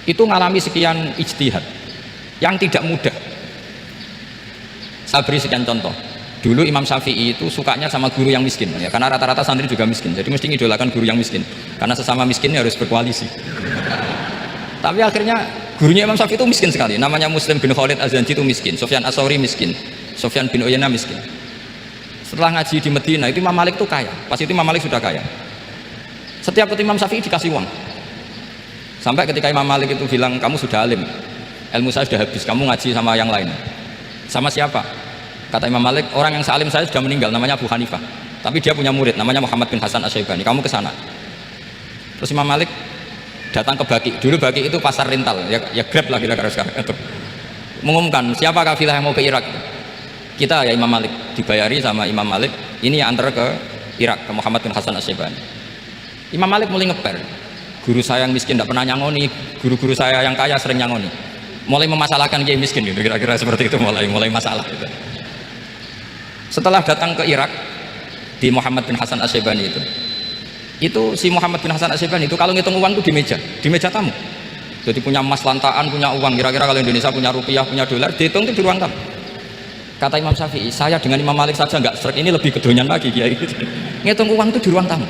itu ngalami sekian ijtihad yang tidak mudah. Saya beri sekian contoh. Dulu Imam Syafi'i itu sukanya sama guru yang miskin ya, karena rata-rata santri juga miskin, jadi mesti ngidolakan guru yang miskin karena sesama miskin harus berkoalisi. Tapi akhirnya gurunya Imam Syafi'i itu miskin sekali, namanya Muslim bin Khalid Az-Zanji itu miskin, Sufyan As-Tsauri miskin, Sufyan bin Uyainah miskin. Setelah ngaji di Medina itu Imam Malik itu kaya, pas itu Imam Malik sudah kaya. Setiap ketemu Imam Syafi'i dikasih uang, sampai ketika Imam Malik itu bilang, kamu sudah alim, ilmu saya sudah habis, kamu ngaji sama yang lain. Sama siapa? Kata Imam Malik, orang yang sealim saya sudah meninggal, namanya Abu Hanifah, tapi dia punya murid namanya Muhammad bin Hasan Asy-Syaibani, kamu ke sana. Terus Imam Malik datang ke Baqi, dulu Baqi itu pasar rental ya Grab lah kira-kira sekarang itu. Mengumumkan siapa kafilah yang mau ke Irak, kita ya Imam Malik, dibayari sama Imam Malik, ini yang antar ke Irak, ke Muhammad bin Hasan Asy-Syaibani. Imam Malik mulai ngeper, guru saya yang miskin tidak pernah nyangoni, guru-guru saya yang kaya sering nyangoni, mulai memasalahkan kiai miskin gitu, kira-kira seperti itu, mulai masalah gitu. Setelah datang ke Irak di Muhammad bin Hasan Asy-Syaibani itu si Muhammad bin Hasan Asy-Syaibani itu kalau ngitung uang itu di meja tamu. Jadi punya emas lantaan, punya uang, kira-kira kalau Indonesia punya rupiah, punya dolar, dihitung itu di ruang tamu. Kata Imam Syafi'i, saya dengan Imam Malik saja nggak serak, ini lebih kedonyan lagi kiai. Ngitung uang itu di ruang tamu.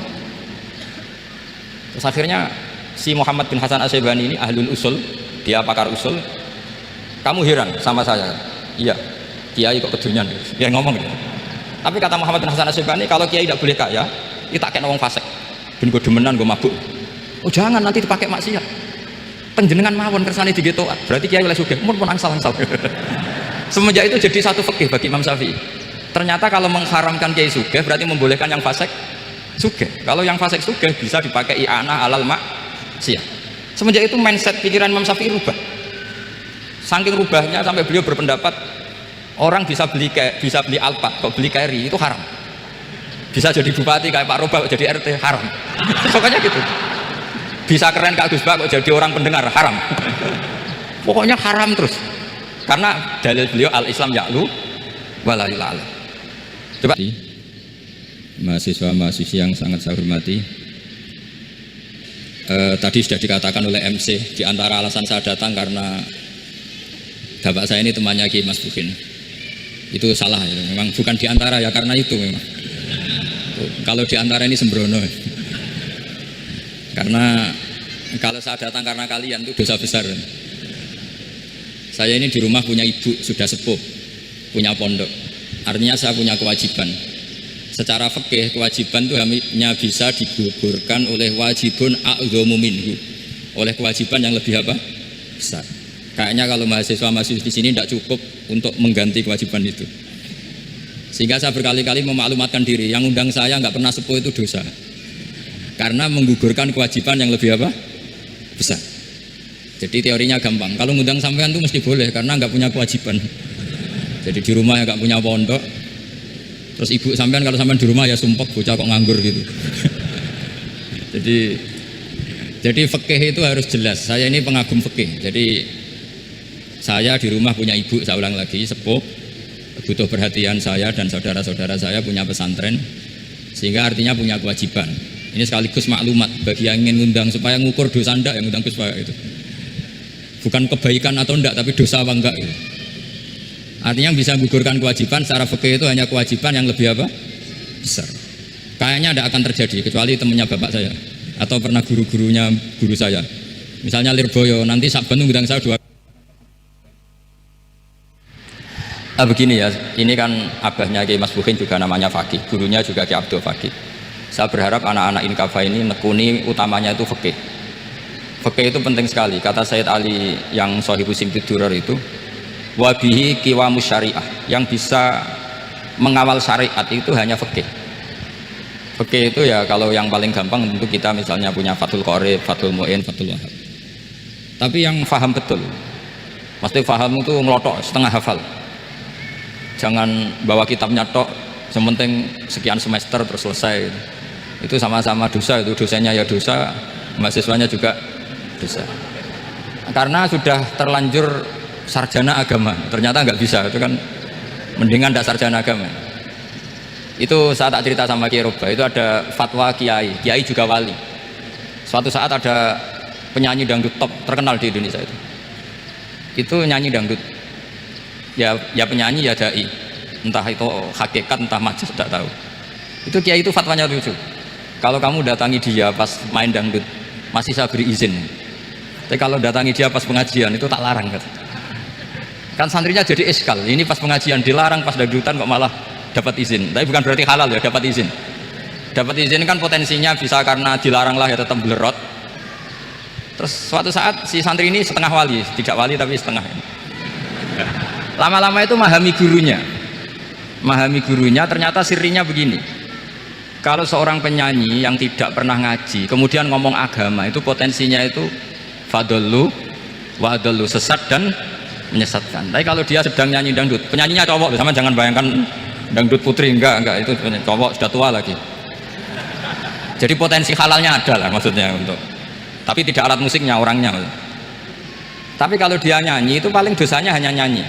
Terus akhirnya si Muhammad bin Hasan Asy-Syaibani ini ahlul usul, dia pakar usul. Kamu heran sama saya? Iya, kiai kok kedonyan, dia ngomong gitu. Tapi kata Muhammad bin Hasan Asy-Syaibani, kalau kiai tidak boleh kaya, kita tak kena wong fasik, ben gue demenan, gue mabuk. Oh jangan, nanti dipakai maksiat. Penjenengan mawon kersane digetokan, berarti kiai oleh sugih, mun pun angsal-angsal. Semenjak itu jadi satu fikih bagi Imam Syafi'i. Ternyata kalau mengharamkan kiai sugih berarti membolehkan yang fasik sugih. Kalau yang fasik sugih bisa dipakai i'anah alal maksiyah. Semenjak itu mindset pikiran Imam Syafi'i rubah. Saking rubahnya sampai beliau berpendapat orang bisa beli Alphard kok beli carry itu haram, bisa jadi bupati kayak Pak Roba kok jadi RT haram. Pokoknya gitu, bisa keren Kak Gus Bak kok jadi orang pendengar haram. Pokoknya haram terus, karena dalil beliau al-Islam ya'lu walalil a'la. Coba mahasiswa-mahasiswi yang sangat saya hormati, tadi sudah dikatakan oleh MC, di antara alasan saya datang karena bapak saya ini temannya Kiai Mas Bukin. Itu salah ya, memang bukan diantara ya, karena itu memang. Kalau diantara ini sembrono. Karena kalau saya datang karena kalian itu dosa besar. Saya ini di rumah punya ibu sudah sepuh, punya pondok. Artinya saya punya kewajiban. Secara fikih kewajiban itu hanya bisa digugurkan oleh wajibun a'dhamu minhu, oleh kewajiban yang lebih apa? Besar. Kayaknya kalau mahasiswa-mahasiswa di sini tidak cukup untuk mengganti kewajiban itu. Sehingga saya berkali-kali memaklumatkan diri, yang undang saya nggak pernah sepuh itu dosa. Karena menggugurkan kewajiban yang lebih apa? Besar. Jadi teorinya gampang. Kalau ngundang sampean itu mesti boleh karena nggak punya kewajiban. Jadi di rumah ya nggak punya pondok. Terus ibu sampean kalau sampean di rumah ya sumpek bocah kok nganggur gitu. Jadi fikih itu harus jelas. Saya ini pengagum fikih. Jadi saya di rumah punya ibu, saya ulang lagi, sepuh, butuh perhatian saya dan saudara-saudara saya punya pesantren, sehingga artinya punya kewajiban. Ini sekaligus maklumat bagi yang ingin ngundang supaya ngukur dosa ndak yang ngundang Gus Pak itu. Bukan kebaikan atau ndak, tapi dosa apa enggak itu. Artinya bisa menggugurkan kewajiban secara fikih itu hanya kewajiban yang lebih apa? Besar. Kayaknya tidak akan terjadi kecuali temannya bapak saya atau pernah guru-gurunya guru saya. Misalnya Lirboyo, nanti Saban ngundang saya 2. Begini ya, ini kan abahnya Kiai Mas Bukin juga namanya Fakih, gurunya juga Kiai Abdul Fakih. Saya berharap anak-anak Inkafa ini nekuni utamanya itu fikih. Fikih itu penting sekali. Kata Sayyid Ali yang Shahibu Simtud Durar itu, wabihi qiwamus syariah, yang bisa mengawal syariat itu hanya fikih. Fikih itu ya kalau yang paling gampang tentu kita misalnya punya Fathul Qorib, Fathul Mu'in, Fathul Wahab. Tapi yang faham betul, pasti faham itu ngelotok setengah hafal. Jangan bawa kitabnya tok, sementing sekian semester terus selesai. Itu sama-sama dosa, itu dosanya ya dosa, mahasiswanya juga dosa. Karena sudah terlanjur sarjana agama, ternyata nggak bisa, itu kan mendingan tidak sarjana agama. Itu saya tak cerita sama Kiai Roba, itu ada fatwa kiai juga wali. Suatu saat ada penyanyi dangdut top terkenal di Indonesia itu nyanyi dangdut, ya penyanyi ya dai, entah itu hakikat entah majaz tidak tahu. Itu kiai itu fatwanya lucu, kalau kamu datangi dia pas main dangdut masih saya beri izin, tapi kalau datangi dia pas pengajian itu tak larang kata. Kan santrinya jadi eskal, ini pas pengajian dilarang, pas dangdutan kok malah dapat izin. Tapi bukan berarti halal ya, dapat izin. Dapat izin kan potensinya bisa karena dilarang lah ya tetap belerot. Terus suatu saat si santri ini setengah wali, tidak wali tapi setengah. Lama-lama itu memahami gurunya, ternyata sirinya begini. Kalau seorang penyanyi yang tidak pernah ngaji kemudian ngomong agama, itu potensinya itu fadollu wa adollu, sesat dan menyesatkan. Tapi kalau dia sedang nyanyi dangdut, penyanyinya cowok, sama jangan bayangkan dangdut putri, enggak itu cowok sudah tua lagi. Jadi potensi halalnya ada lah maksudnya untuk, tapi tidak alat musiknya, orangnya. Tapi kalau dia nyanyi itu paling dosanya hanya nyanyi.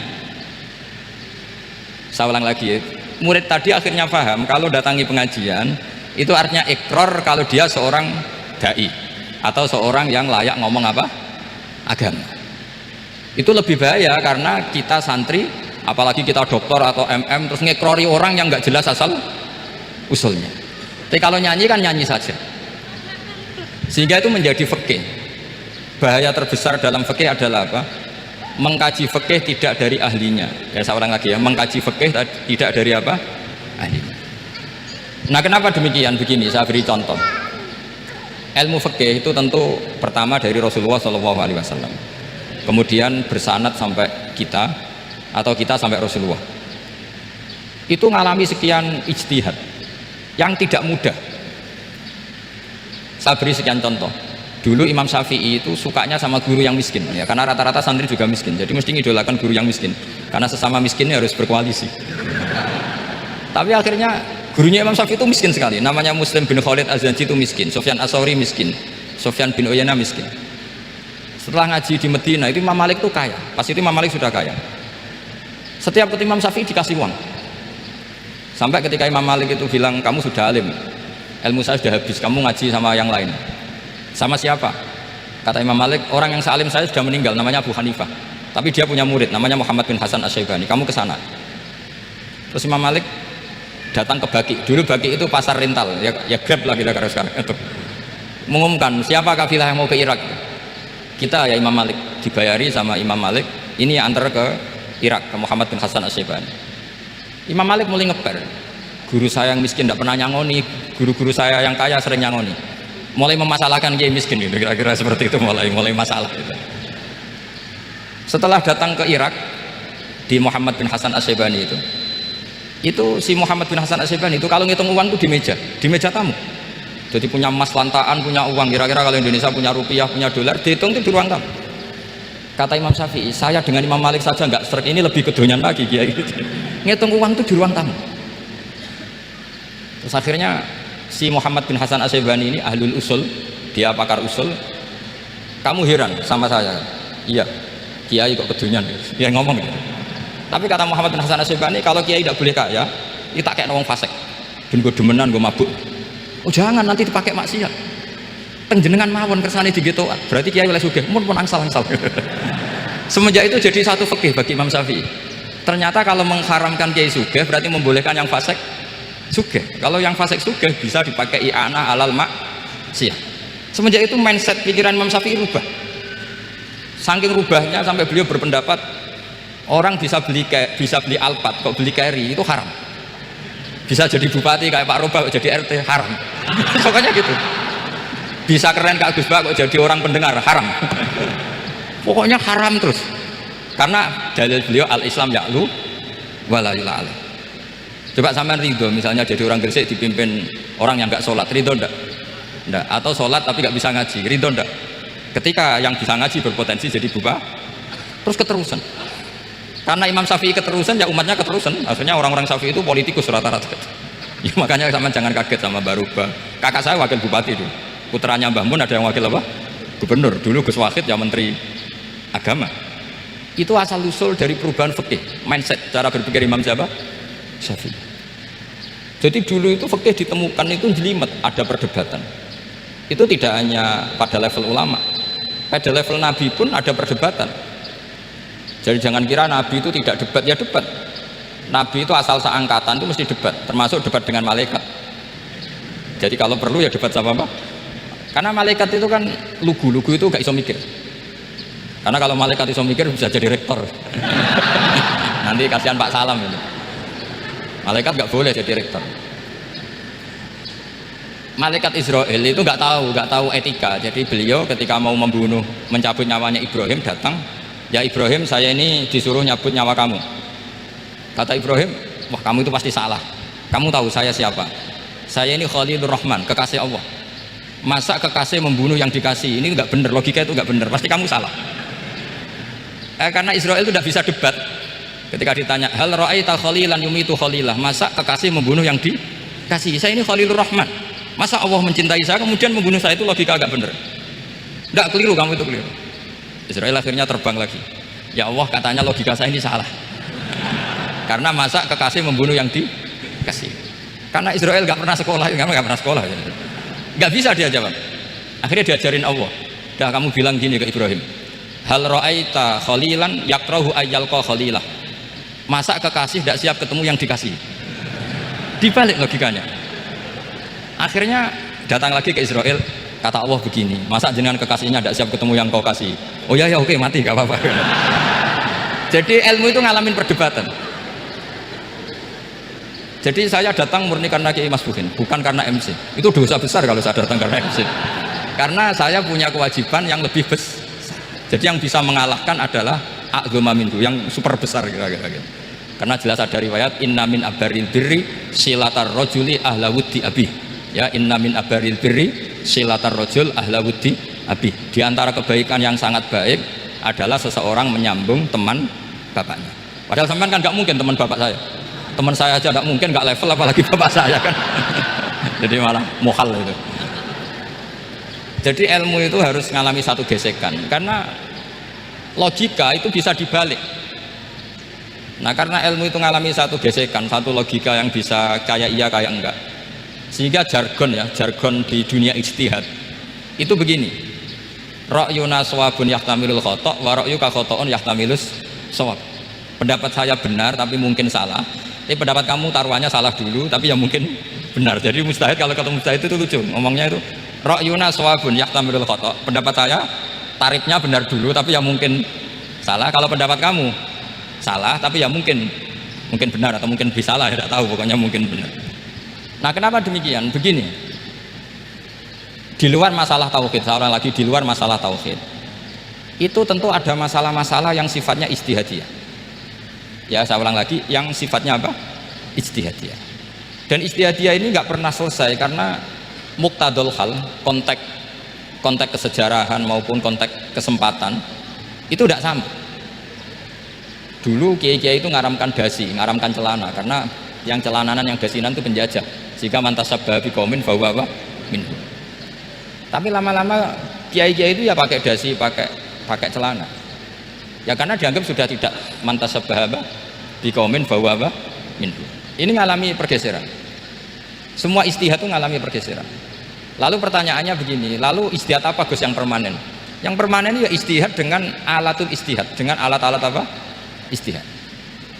Saya ulang lagi, murid tadi akhirnya paham kalau datangi pengajian itu artinya ikrar kalau dia seorang dai atau seorang yang layak ngomong apa? Agama. Itu lebih bahaya karena kita santri, apalagi kita doktor atau MM, terus ngekrori orang yang nggak jelas asal usulnya. Tapi kalau nyanyi kan nyanyi saja, sehingga itu menjadi fikih. Bahaya terbesar dalam fikih adalah apa? Mengkaji fikih tidak dari ahlinya. Ya saya ulang lagi ya, mengkaji fikih tidak dari apa? Ahlinya. Nah kenapa demikian? Begini, saya beri contoh. Ilmu fikih itu tentu pertama dari Rasulullah SAW, kemudian bersanad sampai kita, atau kita sampai Rasulullah. Itu ngalami sekian ijtihad yang tidak mudah. Saya beri sekian contoh. Dulu Imam Syafi'i itu sukanya sama guru yang miskin, ya, karena rata-rata santri juga miskin, jadi mesti ngidolakan guru yang miskin, karena sesama miskinnya harus berkoalisi. Tapi akhirnya gurunya Imam Syafi'i itu miskin sekali, namanya Muslim bin Khalid Az-Zanji itu miskin, Sufyan As-Sauri miskin, Sufyan bin Uyainah miskin. Setelah ngaji di Medina itu Imam Malik itu kaya, pas itu Imam Malik sudah kaya. Setiap ketemu Imam Syafi'i dikasih uang, sampai ketika Imam Malik itu bilang, kamu sudah alim, ilmu saya sudah habis, kamu ngaji sama yang lain. Sama siapa? Kata Imam Malik, orang yang salim saya sudah meninggal, namanya Abu Hanifah, tapi dia punya murid namanya Muhammad bin Hasan Asy-Syaibani, kamu ke sana. Terus Imam Malik datang ke Baki, dulu Baki itu pasar rental, ya Grab lah kita sekarang itu. Mengumumkan siapa kafilah yang mau ke Irak. Kita ya Imam Malik, dibayari sama Imam Malik, ini antar ke Irak, ke Muhammad bin Hasan Asy-Syaibani. Imam Malik mulai ngeper, guru saya yang miskin tidak pernah nyangoni, guru-guru saya yang kaya sering nyangoni. Mulai memasalahkan kiai miskin gitu, kira-kira seperti itu, mulai masalah gitu. Setelah datang ke Irak di Muhammad bin Hasan Asy-Syaibani itu si Muhammad bin Hasan Asy-Syaibani itu kalau ngitung uang itu di meja tamu. Jadi punya emas lantaan, punya uang, kira-kira kalau Indonesia punya rupiah, punya dolar, dihitung itu di ruang tamu. Kata Imam Syafi'i, saya dengan Imam Malik saja nggak serik, ini lebih kedonyan lagi kiai gitu. Ngitung uang itu di ruang tamu. Terus akhirnya si Muhammad bin Hasan Asy-Syaibani ini ahlul usul, dia pakar usul. Kamu heran sama saya? Iya, kiai kok kedonyan, dia ngomong gitu. Tapi kata Muhammad bin Hasan Asy-Syaibani, kalau kiai tidak boleh kaya, itu tak kayak wong fasik, ben gue demenan, gue mabuk. Oh jangan, nanti dipakai maksiat. Tenjenengan mawon kersane digetokan, berarti kiai oleh sugih, mun angsal-angsal. Semenjak itu jadi satu fikih bagi Imam Syafi'i. Ternyata kalau mengharamkan kiai sugih berarti membolehkan yang fasik sugih. Kalau yang fasik sugih bisa dipakai i'anah alal maksiyah. Semenjak itu mindset pikiran Imam Syafi'i rubah. Saking rubahnya sampai beliau berpendapat orang bisa beli Alphard kok beli carry itu haram. Bisa jadi bupati kayak Pak Roba kok jadi RT haram. Pokoknya gitu. Bisa keren Kak Gus Bak kok jadi orang pendengar haram. Pokoknya haram terus. Karena dalil beliau al-Islam ya'lu wala yula'ala. Coba sampean ridho misalnya jadi orang Gresik dipimpin orang yang nggak sholat, ridho ndak? Ndak. Atau sholat tapi nggak bisa ngaji, ridho ndak? Ketika yang bisa ngaji berpotensi jadi bupati, terus keterusan. Karena Imam Syafi'i keterusan, ya umatnya keterusan. Akhirnya orang-orang Syafi'i itu politikus rata-rata. Ya, makanya sama jangan kaget sama Baruba. Kakak saya wakil bupati dulu. Putranya Mbah Mun ada yang wakil apa? Gubernur. Dulu Gus Wahid ya menteri agama. Itu asal usul dari perubahan fikih, mindset, cara berpikir Imam siapa? Syafi'i. Jadi dulu itu fikih ditemukan itu jelimet, ada perdebatan. Itu tidak hanya pada level ulama, Pada level Nabi pun ada perdebatan. Jadi jangan kira Nabi itu tidak debat, ya debat. Nabi itu asal seangkatan itu mesti debat, termasuk debat dengan malaikat. Jadi kalau perlu ya debat sama apa? Karena malaikat itu kan lugu itu gak iso mikir. Karena kalau malaikat iso mikir bisa jadi rektor. Nanti kasihan Pak Salam itu. Malaikat gak boleh jadi rektor. Malaikat Israel itu nggak tahu etika. Jadi beliau ketika mau membunuh, mencabut nyawanya Ibrahim datang, ya Ibrahim saya ini disuruh nyabut nyawa kamu. Kata Ibrahim, wah kamu itu pasti salah. Kamu tahu saya siapa? Saya ini Khalilur Rahman, kekasih Allah. Masa kekasih membunuh yang dikasih? Ini nggak benar, logika itu nggak benar. Pasti kamu salah. Karena Israel itu tidak bisa debat. Ketika ditanya, hal ra'aita khalilan yumitu khalilah? Masa kekasih membunuh yang dikasih? Saya ini Khalilur Rahman. Masa Allah mencintai saya kemudian membunuh saya? Itu logika agak bener. Enggak, keliru, kamu itu keliru. Israel akhirnya terbang lagi. Ya Allah, katanya logika saya ini salah. Karena masa kekasih membunuh yang dikasih? Karena Israel nggak pernah sekolah, nggak pernah sekolah. Nggak bisa dia jawab. Akhirnya diajarin Allah. Dah kamu bilang gini ke Ibrahim. Hal ra'aita khalilan yakrahu ayyalqa khalilah. Masa kekasih tidak siap ketemu yang dikasih? Dibalik logikanya. Akhirnya datang lagi ke Israel, kata Allah begini, masa jenengan kekasihnya tidak siap ketemu yang kau kasih? Oh ya oke, mati gak apa-apa. Jadi ilmu itu ngalamin perdebatan. Jadi saya datang murni karena Kiai Mas Buhin, bukan karena MC. Itu dosa besar kalau saya datang karena MC. Karena saya punya kewajiban yang lebih besar. Jadi yang bisa mengalahkan adalah a'dzama minhu, yang super besar kira-kira gitu. Karena jelas ada riwayat inna min abaril birri silatar rajuli ahla wuddi abih. Ya, inna min abaril birri silatar rajul ahla wuddi abih. Di antara kebaikan yang sangat baik adalah seseorang menyambung teman bapaknya. Padahal sampean kan nggak mungkin teman bapak saya. Teman saya aja nggak mungkin, nggak level apalagi bapak saya kan. Jadi malah mohal itu. Jadi ilmu itu harus mengalami satu gesekan karena logika itu bisa dibalik. Nah karena ilmu itu mengalami satu gesekan, satu logika yang bisa kayak iya kayak enggak, sehingga jargon di dunia ijtihad itu begini, ra'yuna shawabun yahtamilul khata' wa ra'yuka khata'un yahtamilus shawab. Pendapat saya benar tapi mungkin salah, tapi pendapat kamu taruhannya salah dulu tapi ya mungkin benar. Jadi mustahid, kalau ketemu mustahid itu lucu ngomongnya itu, ra'yuna shawabun yahtamilul khata', pendapat saya tarifnya benar dulu tapi ya mungkin salah. Kalau pendapat kamu salah tapi ya mungkin benar atau mungkin bisa salah, ya tidak tahu, pokoknya mungkin benar. Nah kenapa demikian? Begini, di luar masalah tauhid, seorang lagi di luar masalah tauhid itu tentu ada masalah-masalah yang sifatnya ijtihadiyah. Ya saya ulang lagi, yang sifatnya apa? Ijtihadiyah. Dan ijtihadiyah ini nggak pernah selesai karena muqtadul hal, konteks kesejarahan maupun konteks kesempatan itu tidak sama. Dulu kiai-kiai itu ngaramkan dasi, ngaramkan celana, karena yang celananan yang dasinan itu penjajah. Jika mantasabba biqaumin fahuwa minhu. Tapi lama-lama kiai-kiai itu ya pakai dasi, pakai celana. Ya karena dianggap sudah tidak mantasabba biqaumin fahuwa minhu. Ini mengalami pergeseran. Semua ijtihad itu mengalami pergeseran. Lalu pertanyaannya begini, lalu ijtihad apa Gus yang permanen? Yang permanen ya ijtihad dengan alatul ijtihad, dengan alat-alat apa? Ijtihad.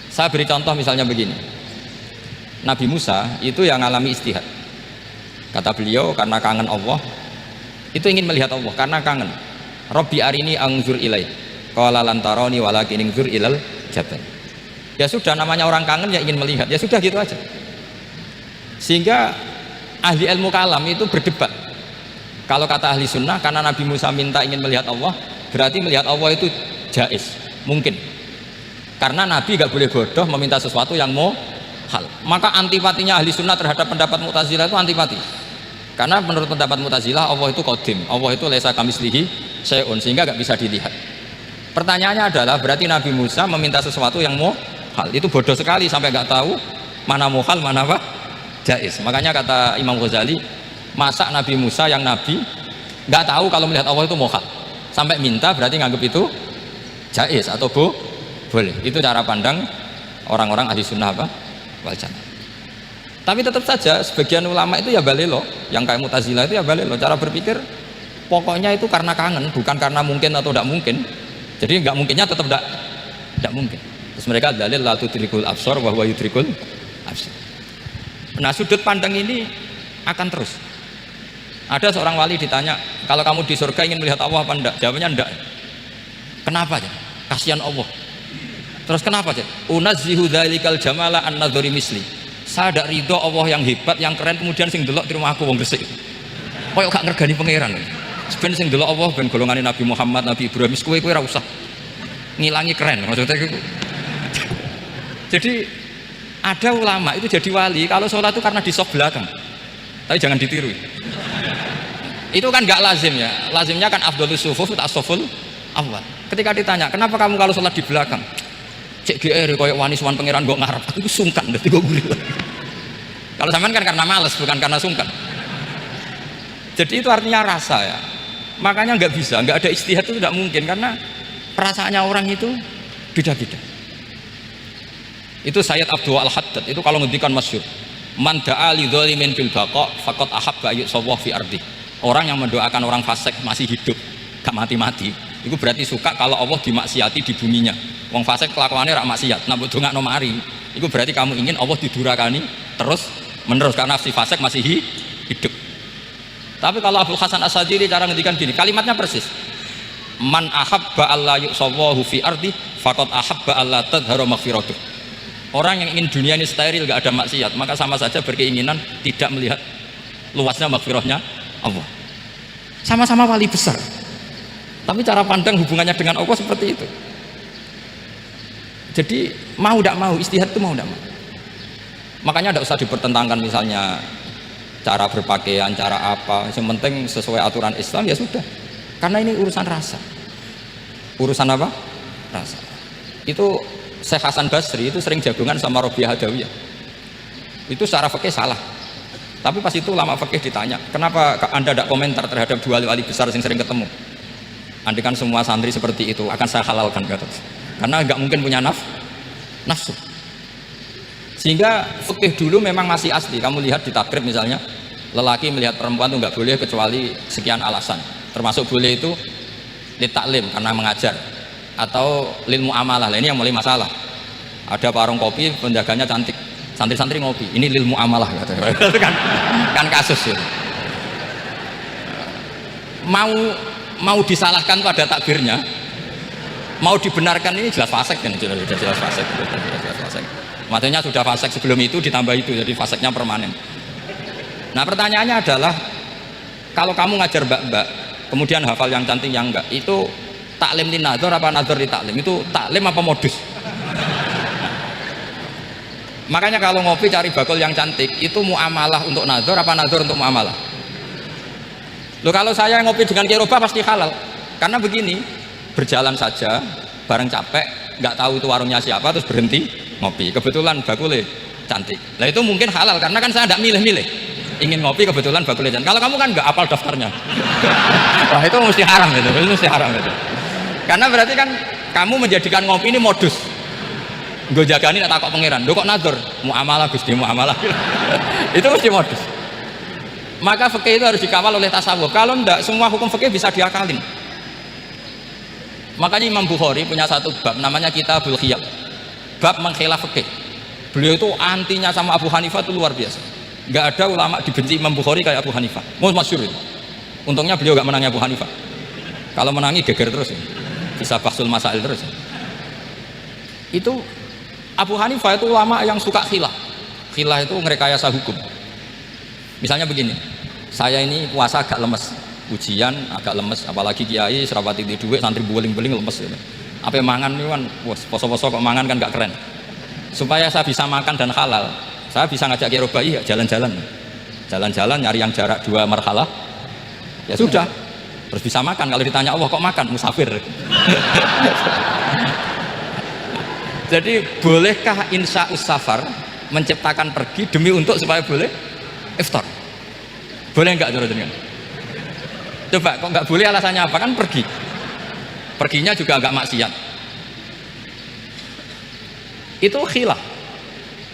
Saya beri contoh misalnya begini, Nabi Musa itu yang mengalami ijtihad. Kata beliau karena kangen Allah, itu ingin melihat Allah karena kangen. Rabbi arini anzur ilai, qala lan tarani walakin anzur ilal jabal. Ya sudah, namanya orang kangen ya ingin melihat, ya sudah gitu aja. Sehingga ahli ilmu kalam itu berdebat. Kalau kata ahli sunnah, karena Nabi Musa minta ingin melihat Allah, berarti melihat Allah itu jaiz, mungkin. Karena Nabi gak boleh bodoh meminta sesuatu yang hal. Maka antipatinya ahli sunnah terhadap pendapat Mu'tazilah itu antipati. Karena menurut pendapat Mu'tazilah Allah itu qadim, Allah itu laisa kamitslihi syai'un, sehingga gak bisa dilihat. Pertanyaannya adalah berarti Nabi Musa meminta sesuatu yang hal, itu bodoh sekali sampai gak tahu mana hal mana apa jaiz. Makanya kata Imam Ghazali, masa Nabi Musa yang Nabi gak tahu kalau melihat Allah itu hal, sampai minta, berarti nganggap itu jaiz atau boleh. Itu cara pandang orang-orang ahli sunnah wal jamaah. Tapi tetap saja sebagian ulama itu ya balelo, yang kayak Mu'tazilah itu ya balelo, cara berpikir pokoknya itu karena kangen, bukan karena mungkin atau tidak mungkin. Jadi nggak mungkinnya tetap tidak mungkin. Terus mereka dalil la tudrikul absar wa huwa yudrikul absar. Nah, sudut pandang ini akan terus. Ada seorang wali ditanya, kalau kamu di surga ingin melihat Allah apa enggak? Jawabannya enggak. Kenapa aja? Kasihan Allah. Terus kenapa aja? Unazzihu dzalikal jamala an nadhuri misli. Saya tidak ridho Allah yang hebat, yang keren, kemudian sing delok di rumah aku wong gresik. Koyok gak ngergani pangeran. Sebenarnya sing delok Allah ben golongane Nabi Muhammad, Nabi Ibrahim, kowe ora usah ngilangi keren. Maksudnya itu. Jadi ada ulama itu jadi wali kalau sholat itu karena di saf belakang. Tapi jangan ditiru. Itu kan gak lazim ya. Lazimnya kan afdhalus sufuf tak saful awal. Ketika ditanya, kenapa kamu kalau sholat di belakang? Cek GR koyok wani suwan pangeran kok ngarep. Aku sungkan dadi kok gurih. Kalau sampean kan karena males, bukan karena sungkan. Jadi itu artinya rasa ya. Makanya nggak bisa, nggak ada ijtihad itu tidak mungkin karena perasaannya orang itu beda-beda. Itu Sayyid Abdul Al-Haddad itu kalau ngendikan masyhur, man da'a li dzalimin bil baqa faqad ahabba ayyusawwa fi ardi. Orang yang mendoakan orang fasik masih hidup, gak mati-mati, itu berarti suka kalau Allah dimaksiati di buminya. Wong fasik kelakuannya rak maksiat, nak mbok dongakno mari. Itu berarti kamu ingin Allah didurakani terus menerus karena si fasik masih hidup. Tapi kalau Abdul Hasan As-Sadili cara ngendikan gini, kalimatnya persis. Man ahabba alla yusawwahu fi ardi faqad ahabba alla tadhharu maghfiratuh. Orang yang ingin dunia ini steril, gak ada maksiat, maka sama saja berkeinginan tidak melihat luasnya maghfirahnya Allah. Sama-sama wali besar, tapi cara pandang hubungannya dengan Allah seperti itu. Jadi mau tidak mau, ijtihad itu mau tidak mau. Makanya tidak usah dipertentangkan misalnya cara berpakaian, cara apa, yang penting sesuai aturan Islam ya sudah. Karena ini urusan rasa. Urusan apa? Rasa. Itu Syekh Hasan Basri itu sering jagungan sama Robiah Hadawiyah. Itu secara fikih salah. Tapi pas itu ulama fikih ditanya, kenapa Anda tidak komentar terhadap dua wali besar yang sering ketemu? Andaikan semua santri seperti itu akan saya halalkan, kata. Karena nggak mungkin punya nafsu. Sehingga fikih dulu memang masih asli. Kamu lihat di takrib misalnya, lelaki melihat perempuan itu nggak boleh kecuali sekian alasan. Termasuk boleh itu litaklim karena mengajar, atau lil muamalah. Ini yang mulai masalah. Ada warung kopi, penjaganya cantik, santri-santri ngopi, ini lil muamalah itu kan kasus ya. Mau disalahkan pada takbirnya, mau dibenarkan ini jelas fasik kan, jelas fasik. Maksudnya sudah fasik sebelum itu ditambah itu, jadi fasiknya permanen. Nah pertanyaannya adalah, kalau kamu ngajar mbak-mbak kemudian hafal yang cantik yang enggak, itu taklim li nazar apa nazar li taklim? Itu taklim apa modus? Makanya kalau ngopi cari bakul yang cantik, itu muamalah untuk nazar apa nazar untuk muamalah? Loh, kalau saya ngopi dengan kiroba pasti halal. Karena begini, berjalan saja bareng capek, nggak tahu itu warungnya siapa, terus berhenti ngopi, kebetulan bakulnya cantik. Nah itu mungkin halal karena kan saya tidak milih-milih, ingin ngopi kebetulan bakulnya cantik. Kalau kamu kan nggak apal daftarnya, wah itu mesti haram itu mesti haram itu. Karena berarti kan kamu menjadikan ngopi ini modus. Gue jagani tak takok pangeran, lo kok nazar muamalah Gusti muamalah. Itu mesti modus. Maka fikih itu harus dikawal oleh tasawuf. Kalau enggak, semua hukum fikih bisa diakalin. Makanya Imam Bukhari punya satu bab namanya Kitabul Khiyab, bab mengkhilaf fikih. Beliau itu antinya sama Abu Hanifah itu luar biasa. Enggak ada ulama dibenci Imam Bukhari kayak Abu Hanifah. Masyhur itu. Untungnya beliau enggak menangi Abu Hanifah. Kalau menangi geger terus ya. Bisa bahsul masail terus ya. Itu Abu Hanifah itu ulama yang suka khilah. Khilah itu ngerekayasa hukum. Misalnya begini, saya ini puasa agak lemes, ujian agak lemes, apalagi kiai serapati di duit, santri buling-buling lemes gitu. Apa mangan itu kan, poso-poso kok mangan kan gak keren. Supaya saya bisa makan dan halal, saya bisa ngajak kiai Robai ya jalan-jalan nyari yang jarak 2 marhalah, ya sudah, terus bisa makan. Kalau ditanya Allah kok makan, musafir. Jadi bolehkah insya safar menciptakan pergi demi untuk supaya boleh iftar? Boleh enggak dengan? Coba kok enggak boleh, alasannya apa? Kan pergi, perginya juga enggak maksiat. Itu khilaf.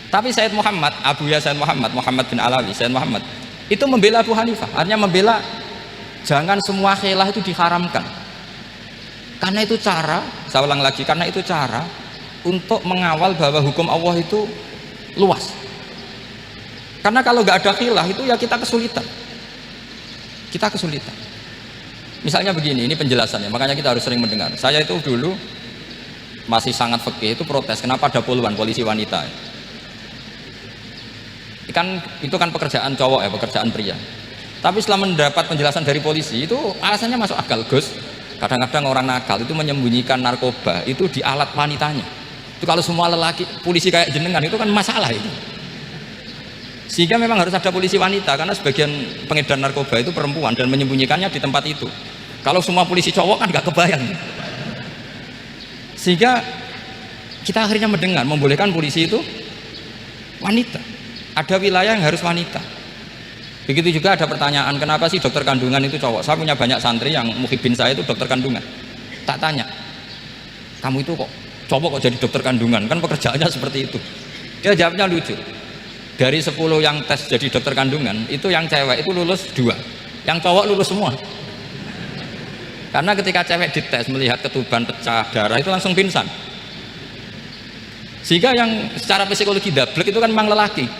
Tapi Sayyid Muhammad, Abu Ya Sayyid Muhammad bin Alawi, Sayyid Muhammad itu membela Abu Hanifah, artinya membela Jangan semua khilah itu diharamkan. Karena itu cara, saya ulang lagi, karena itu cara untuk mengawal bahwa hukum Allah itu luas. Karena kalau nggak ada khilah itu ya kita kesulitan. Kita kesulitan. Misalnya begini, ini penjelasannya, makanya kita harus sering mendengar. Saya itu dulu masih sangat fikih itu protes, kenapa ada puluhan polisi wanita? Itu kan pekerjaan cowok ya, pekerjaan pria. Tapi setelah mendapat penjelasan dari polisi itu alasannya masuk akal, Gus. Kadang-kadang orang nakal itu menyembunyikan narkoba itu di alat wanitanya. Itu kalau semua lelaki polisi kayak jenengan itu kan masalah itu. Sehingga memang harus ada polisi wanita karena sebagian pengedar narkoba itu perempuan dan menyembunyikannya di tempat itu. Kalau semua polisi cowok kan nggak kebayang. Sehingga kita akhirnya mendengar membolehkan polisi itu wanita. Ada wilayah yang harus wanita. Begitu juga ada pertanyaan, kenapa sih dokter kandungan itu cowok? Saya punya banyak santri yang muhibin saya itu dokter kandungan. Tak tanya, kamu itu kok cowok kok jadi dokter kandungan? Kan pekerjaannya seperti itu. Dia jawabnya lucu. Dari 10 yang tes jadi dokter kandungan, itu yang cewek itu lulus 2, yang cowok lulus semua. Karena ketika cewek dites melihat ketuban pecah darah itu langsung pingsan. Sehingga yang secara psikologi dablek itu kan memang lelaki.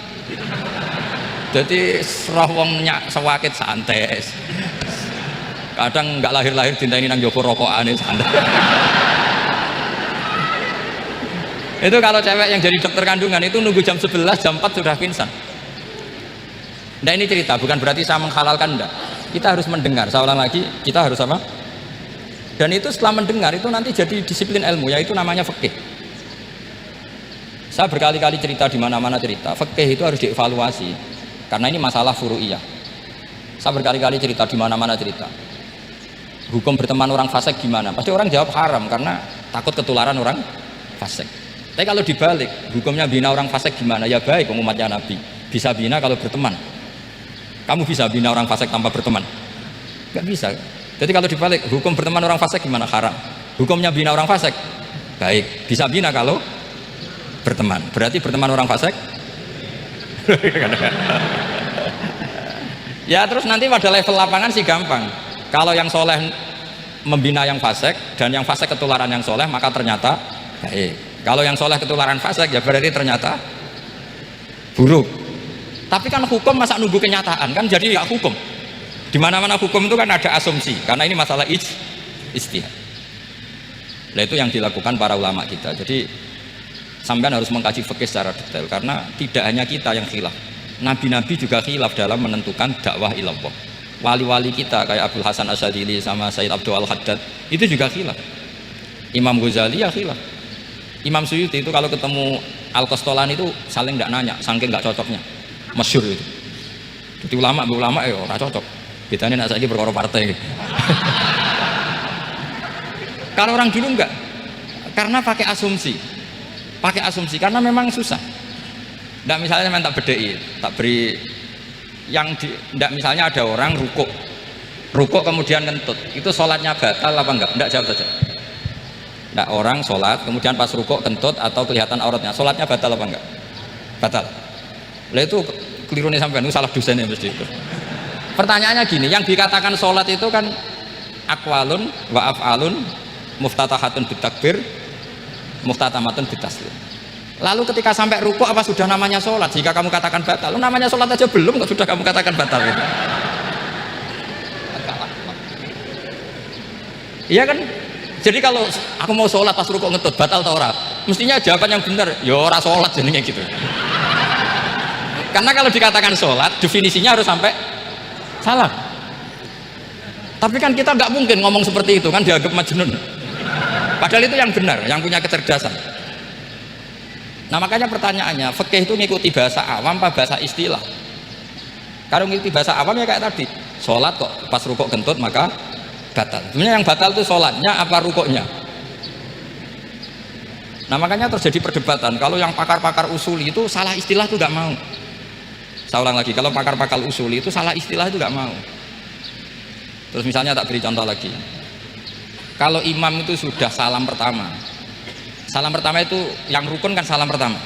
Jadi roh wongnya sewakit santai. Kadang nggak lahir-lahir cinta ini nang joko rokokan santai. Itu kalau cewek yang jadi dokter kandungan itu nunggu jam 11, jam 4 sudah pingsan. Nah ini cerita, bukan berarti saya menghalalkan, enggak. Kita harus mendengar, saya ulang lagi, kita harus apa? Dan itu setelah mendengar itu nanti jadi disiplin ilmu, yaitu namanya fikih. Saya berkali-kali cerita di mana-mana cerita, fikih itu harus dievaluasi. Karena ini masalah furu'iyah. Saya berkali-kali cerita di mana-mana cerita. Hukum berteman orang fasik gimana? Pasti orang jawab haram karena takut ketularan orang fasik. Tapi kalau dibalik, hukumnya bina orang fasik gimana? Ya baik, umatnya Nabi. Bisa bina kalau berteman. Kamu bisa bina orang fasik tanpa berteman? Gak bisa. Jadi kalau dibalik, hukum berteman orang fasik gimana? Haram. Hukumnya bina orang fasik? Baik. Bisa bina kalau berteman. Berarti berteman orang fasik? Ya terus nanti pada level lapangan sih gampang. Kalau yang soleh membina yang fasik dan yang fasik ketularan yang soleh, maka ternyata baik. Kalau yang soleh ketularan fasik ya berarti ternyata buruk. Tapi kan hukum masa nunggu kenyataan kan, jadi ya hukum. Di mana-mana hukum itu kan ada asumsi, karena ini masalah ijtihad. Nah itu yang dilakukan para ulama kita. Jadi sampean harus mengkaji fikih secara detail karena tidak hanya kita yang khilaf. Nabi-nabi juga khilaf dalam menentukan dakwah ilallah. Wali-wali kita kayak Abdul Hasan Asyadili sama Sayyid Abdul Al-Haddad itu juga khilaf. Imam Ghazali ya khilaf. Imam Suyuti itu kalau ketemu Al-Qastolani itu saling tidak nanya, saking nggak cocoknya. Masyhur itu. Jadi ulama ya ora cocok. Bedanya nak saiki perkara partai. Kalau orang dulu enggak. Karena pakai asumsi karena memang susah. Nggak misalnya memang tak bedai, tak beri yang nggak misalnya ada orang rukuk kemudian kentut, itu sholatnya batal apa enggak? Enggak, jawab saja. Nggak, orang sholat kemudian pas rukuk kentut atau kelihatan auratnya, sholatnya batal apa enggak? Batal. Lah itu keliru nih sampean, itu salah dosennya mesti itu. Pertanyaannya gini, yang dikatakan sholat itu kan aqwalun wa af'alun muftatahatun bitakbir muftatamatun bitaslim. Lalu ketika sampai rukuk apa sudah namanya sholat? Jika kamu katakan batal, namanya sholat aja belum kok sudah kamu katakan batal itu. Iya kan? Jadi kalau aku mau sholat pas rukuk ngetut batal atau ora? Mestinya jawaban yang benar, ya ora sholat jadinya gitu. Karena kalau dikatakan sholat, definisinya harus sampai salam. Tapi kan kita nggak mungkin ngomong seperti itu kan, dianggap majnun. Padahal itu yang benar, yang punya kecerdasan. Nah makanya pertanyaannya, fikih itu ngikuti bahasa awam apa bahasa istilah? Kalau ngikuti bahasa awam ya kayak tadi, sholat kok pas rukuk kentut maka batal. Sebenarnya yang batal itu sholatnya apa rukuknya? Nah makanya terjadi perdebatan. Kalau yang pakar-pakar usuli itu salah istilah itu nggak mau. Saya ulang lagi, kalau pakar-pakar usuli itu salah istilah itu nggak mau. Terus misalnya tak beri contoh lagi. Kalau imam itu sudah salam pertama itu yang rukun kan salam pertama.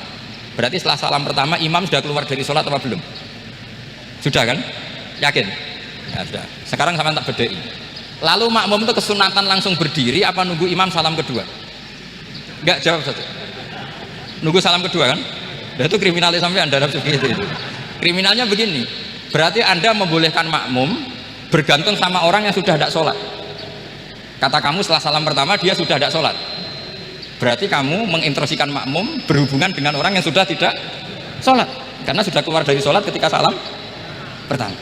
Berarti setelah salam pertama imam sudah keluar dari sholat apa belum? Sudah kan? Yakin? Ya sudah. Sekarang sama tak bedai. Lalu makmum itu kesunatan langsung berdiri apa nunggu imam salam kedua? Enggak, jawab saja. Nunggu salam kedua kan? Dan itu kriminalis sampai Anda dalam itu. Kriminalnya begini. Berarti Anda membolehkan makmum bergantung sama orang yang sudah tidak sholat. Kata kamu setelah salam pertama dia sudah tidak sholat. Berarti kamu menginstruksikan makmum berhubungan dengan orang yang sudah tidak sholat karena sudah keluar dari sholat ketika salam pertama.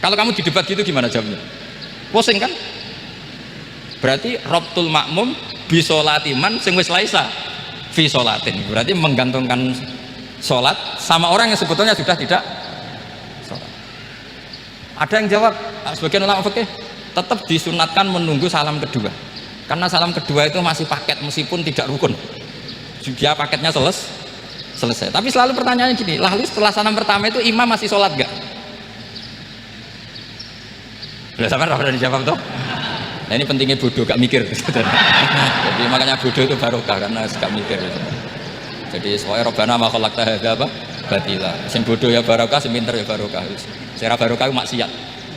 Kalau kamu di debat gitu gimana jawabnya? Pusing kan? Berarti robtul makmum bisolatiman sing wis laisa fi sholatin. Berarti menggantungkan sholat sama orang yang sebetulnya sudah tidak sholat. Ada yang jawab, sebagian ulama fikih tetap disunatkan menunggu salam kedua. Karena salam kedua itu masih paket meskipun tidak rukun. Dia paketnya selesai. Tapi selalu pertanyaannya gini, lalu setelah salam pertama itu imam masih sholat gak? Udah sama udah dijawab tuh. Nah ini pentingnya bodoh gak mikir. Jadi makanya bodoh itu barokah karena gak mikir. Jadi soalnya Robbana ma khalaqta hadza apa? Batila. Sing bodoh ya barokah, sing pinter ya barokah. Sing ra barokah maksiat.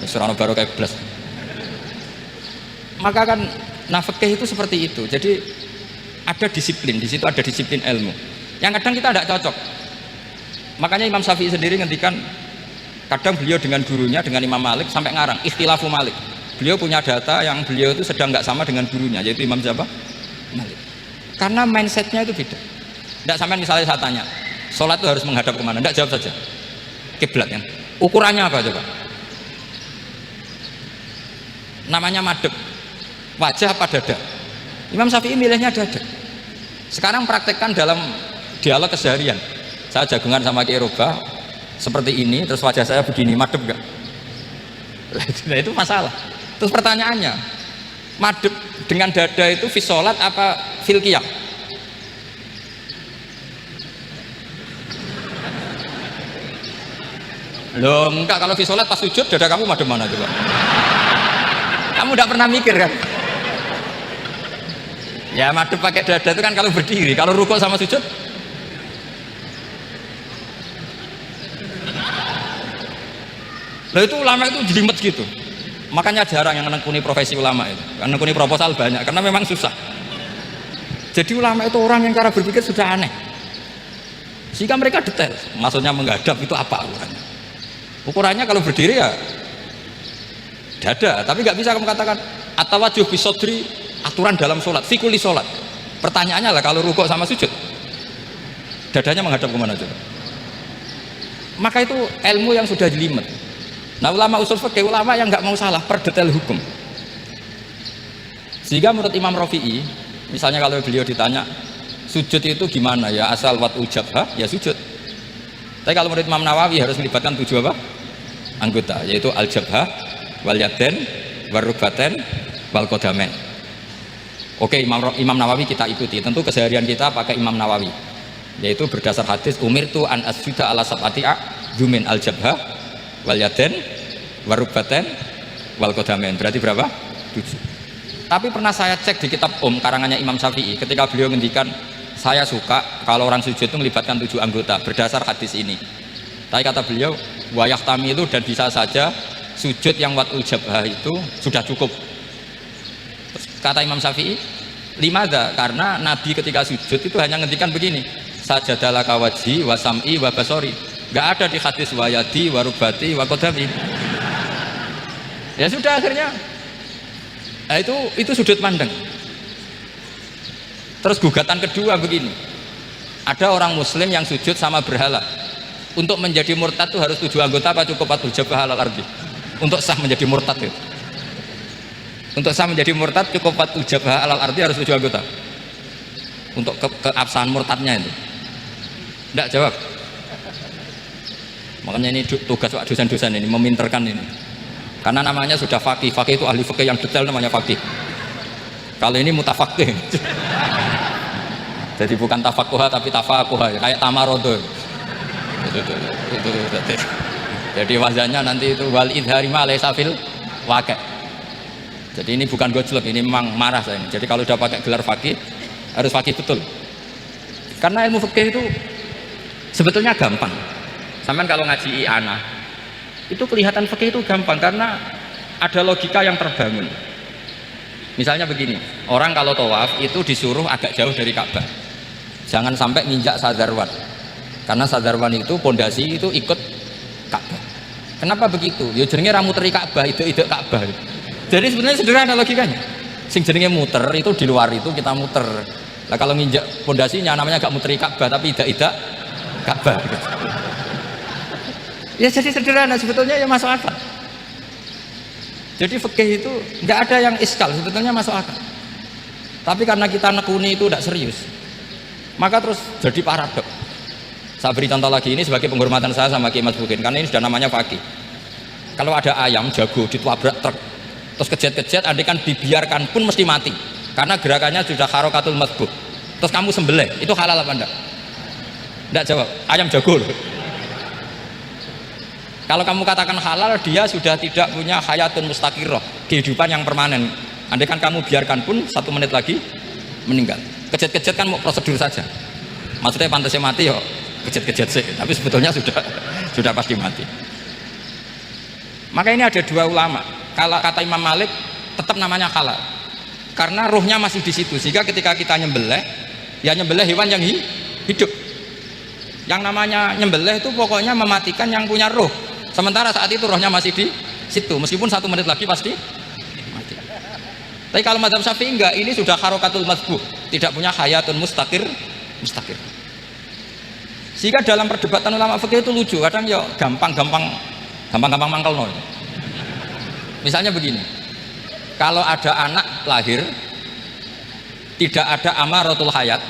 Ora ono barokah blas. Maka kan fikih itu seperti itu. Jadi ada disiplin, di situ ada disiplin ilmu. Yang kadang kita tidak cocok. Makanya Imam Syafi'i sendiri ngendikan, kadang beliau dengan gurunya, dengan Imam Malik sampai ngarang ikhtilafu Malik. Beliau punya data yang beliau itu sedang nggak sama dengan gurunya, yaitu Imam siapa? Malik. Karena mindsetnya itu beda. Tidak sampai misalnya saya tanya, sholat itu harus menghadap kemana? Tidak, jawab saja. Kiblat kan? Ukurannya apa coba? Namanya madhep. Wajah apa dada? Imam Syafi'i milihnya dada. Sekarang praktekkan dalam dialog keseharian. Saya jagungan sama Kiai Robah seperti ini, terus wajah saya begini, madhep enggak? Nah itu masalah. Terus pertanyaannya, madhep dengan dada itu fi sholat apa fil qiyam? Loh enggak, kalau fi sholat pas sujud dada kamu madhep mana coba? Kamu enggak pernah mikir kan? Ya madhep pakai dada itu kan kalau berdiri, kalau rukuk sama sujud loh itu ulama itu jelimet gitu. Makanya jarang yang menekuni profesi ulama itu, menekuni proposal banyak karena memang susah. Jadi ulama itu orang yang cara berpikir sudah aneh sehingga mereka detail, maksudnya menghadap itu apa ukurannya. Ukurannya kalau berdiri ya dada, tapi nggak bisa kamu katakan atawajuh bisodri, aturan dalam sholat, fikuli sholat. Pertanyaannya lah kalau rukuk sama sujud dadanya menghadap kemana coba? Maka itu ilmu yang sudah jelimet. Nah ulama usul fikih, ulama yang nggak mau salah per detail hukum. Sehingga menurut Imam Rafi'i, misalnya kalau beliau ditanya sujud itu gimana ya, asal wat ujabha ya sujud. Tapi kalau menurut Imam Nawawi harus melibatkan 7 apa? Anggota, yaitu al-jabha, wal yaden, wal rukbaten, wal qadamen. Oke, Imam Nawawi kita ikuti. Tentu keseharian kita pakai Imam Nawawi, yaitu berdasar hadis umirtu an asjuda ala sab'ati a'dzumin al-jabha wal yaden wal rukbaten wal qadamen. Berarti berapa? 7. Tapi pernah saya cek di kitab karangannya Imam Syafi'i ketika beliau ngendikan saya suka kalau orang sujud itu melibatkan 7 anggota berdasar hadis ini. Tapi kata beliau wayah tamilu, dan bisa saja sujud yang watul jabhah itu sudah cukup. Kata Imam Syafi'i, limadha? Karena Nabi ketika sujud itu hanya ngendikan begini, sajadalaka wajhi wa sam'i wa basori. Nggak ada di hadis wayadi wa rubati wa qadami. Ya sudah akhirnya. Nah, itu sudut pandang. Terus gugatan kedua begini, ada orang muslim yang sujud sama berhala. Untuk menjadi murtad itu harus 7 anggota apa cukup watul jabhah alal ardi? Untuk sah menjadi murtad itu, untuk sah menjadi murtad cukup watul jabhah alal ardi harus 7 anggota. Untuk keabsahan murtadnya itu tidak jawab. Makanya ini tugas dosen-dosen ini meminterkan ini, karena namanya sudah faqih. Faqih itu ahli fikih yang detail, namanya faqih. Kalau ini mutafaqih. Jadi bukan tafakuha tapi tafakuha, kayak tamarodo. Jadi wazannya nanti itu wal idhari ma laysa fil waqi'. Jadi ini bukan gojlok, ini memang marah saya ini. Jadi kalau udah pakai gelar faqih harus faqih betul. Karena ilmu fikih itu sebetulnya gampang. Sampean kalau ngaji i'anah Itu kelihatan fikih itu gampang karena ada logika yang terbangun. Misalnya begini, orang kalau tawaf itu disuruh agak jauh dari Ka'bah, jangan sampai nginjak sadarwan, karena sadarwan itu pondasi itu ikut Ka'bah. Kenapa begitu? Ya jenenge ra muteri Ka'bah, itu Ka'bah. Jadi sebenarnya sederhana logikanya. Sing jenenge muter itu di luar itu kita muter. Nah kalau nginjak pondasinya namanya gak muteri Ka'bah tapi tidak Ka'bah. Ya jadi sederhana sebetulnya, ya masuk akal. Jadi fikih itu nggak ada yang iskal, sebetulnya masuk akal. Tapi karena kita nekuni itu tidak serius, maka terus jadi paradok. Saya beri contoh lagi, ini sebagai penghormatan saya sama Kiai Mas Bukin, karena ini sudah namanya fakih. Kalau ada ayam jago ditabrak truk, terus kejet-kejet, andai kan dibiarkan pun mesti mati, karena gerakannya sudah harokatul madbuh. Terus kamu sembelih, itu halal apa enggak? Enggak jawab, ayam jago loh. Kalau kamu katakan halal, dia sudah tidak punya hayatun mustaqirah, kehidupan yang permanen. Andai kan kamu biarkan pun 1 menit lagi meninggal. Kejet-kejet kan mau prosedur saja. Maksudnya pantasnya mati yo, kejet-kejet sih, tapi sebetulnya sudah pasti mati. Maka ini ada 2 ulama. Kalau kata Imam Malik tetap namanya halal, karena ruhnya masih di situ. Sehingga ketika kita nyembelih, ya nyembelih hewan yang hidup. Yang namanya nyembelih itu pokoknya mematikan yang punya ruh. Sementara saat itu rohnya masih di situ, meskipun 1 menit lagi pasti mati. Tapi kalau mazhab Syafi'i enggak, ini sudah harokatul madbuh, tidak punya hayatun mustaqir. Sehingga dalam perdebatan ulama fikih itu lucu, kadang ya gampang mangkel nol. Misalnya begini, kalau ada anak lahir tidak ada amaratul hayat,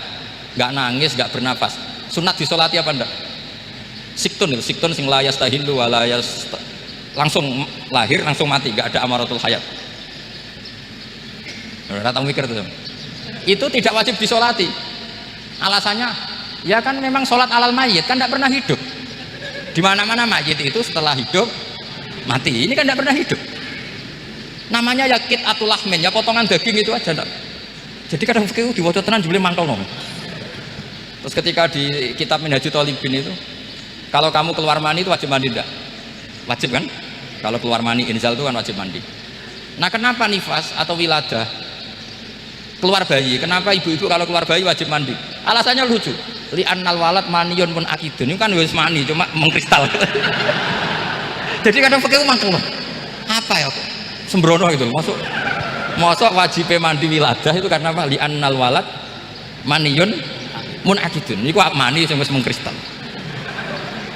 nggak nangis, nggak bernafas, sunat disolati apa enggak? Siktun sing layas tahillu walayas, langsung lahir langsung mati, nggak ada amaratul hayat. Rata mikir tuh, itu tidak wajib disolati. Alasannya ya kan memang sholat alal mayit kan tidak pernah hidup. Di mana-mana mayit itu setelah hidup mati, ini kan tidak pernah hidup. Namanya ya qit'atul lahmin, ya potongan daging itu aja. Jadi kadang fikih diwaca tenan jebule mangkel nom. Terus ketika di kitab Minhajul Thalibin itu, kalau kamu keluar mani itu wajib mandi enggak? Wajib kan? Kalau keluar mani inzal itu kan wajib mandi. Nah kenapa nifas atau wiladah, keluar bayi, kenapa ibu-ibu kalau keluar bayi wajib mandi? Alasannya lucu, li'annal walad maniyun pun akidun, itu kan wis mani cuma mengkristal. Jadi kadang fikih mangkel. Apa ya? Sembrono itu, masuk wajib mandi wiladah itu karena apa? Li'annal walad maniyun mun akidun, itu mani sing wis mengkristal.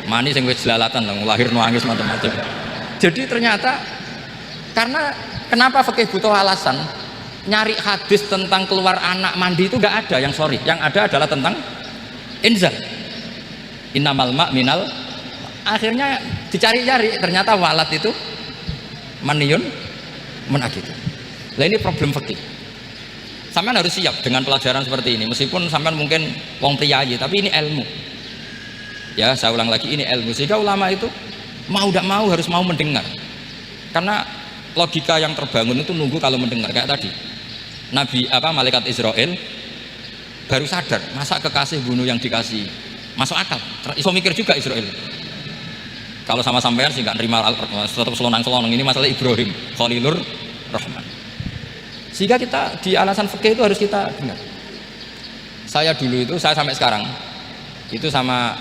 Mani sing wis jelalatan lahir nangis macam-macam. Jadi ternyata karena kenapa fikih butuh alasan? Nyari hadis tentang keluar anak mandi itu enggak ada, yang ada adalah tentang inzal. Innamal ma' minal. Akhirnya dicari-cari, ternyata walad itu maniyun munakid. Lah ini problem fikih. Sampean harus siap dengan pelajaran seperti ini, meskipun sampean mungkin wong priyayi, tapi ini ilmu. Ya, saya ulang lagi, ini ilmu. Sehingga ulama itu mau tidak mau harus mau mendengar. Karena logika yang terbangun itu nunggu kalau mendengar. Kayak tadi, malaikat Israel baru sadar, masa kekasih bunuh yang dikasih, masuk akal. Iso mikir juga Israel. Kalau sama sampean sih nggak nerima tetap selonang-selonang, ini masalah Ibrahim Khalilur Rahman. Sehingga kita di alasan fikih itu harus kita dengar. Saya dulu itu, saya sampai sekarang itu sama,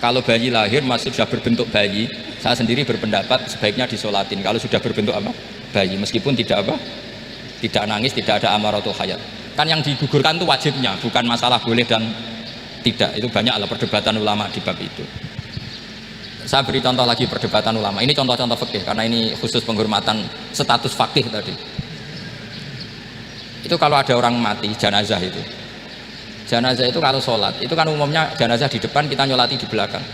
kalau bayi lahir masih sudah berbentuk bayi, saya sendiri berpendapat sebaiknya disolatin kalau sudah berbentuk apa? Bayi, meskipun tidak nangis, tidak ada amaratul hayat. Kan yang digugurkan itu wajibnya, bukan masalah boleh dan tidak. Itu banyak lah perdebatan ulama di bab itu. Saya beri contoh lagi perdebatan ulama. Ini contoh-contoh fikih karena ini khusus penghormatan status fakih tadi. Itu kalau ada orang mati, jenazah itu. Jenazah itu kalau sholat, itu kan umumnya jenazah di depan, kita nyolati di belakang.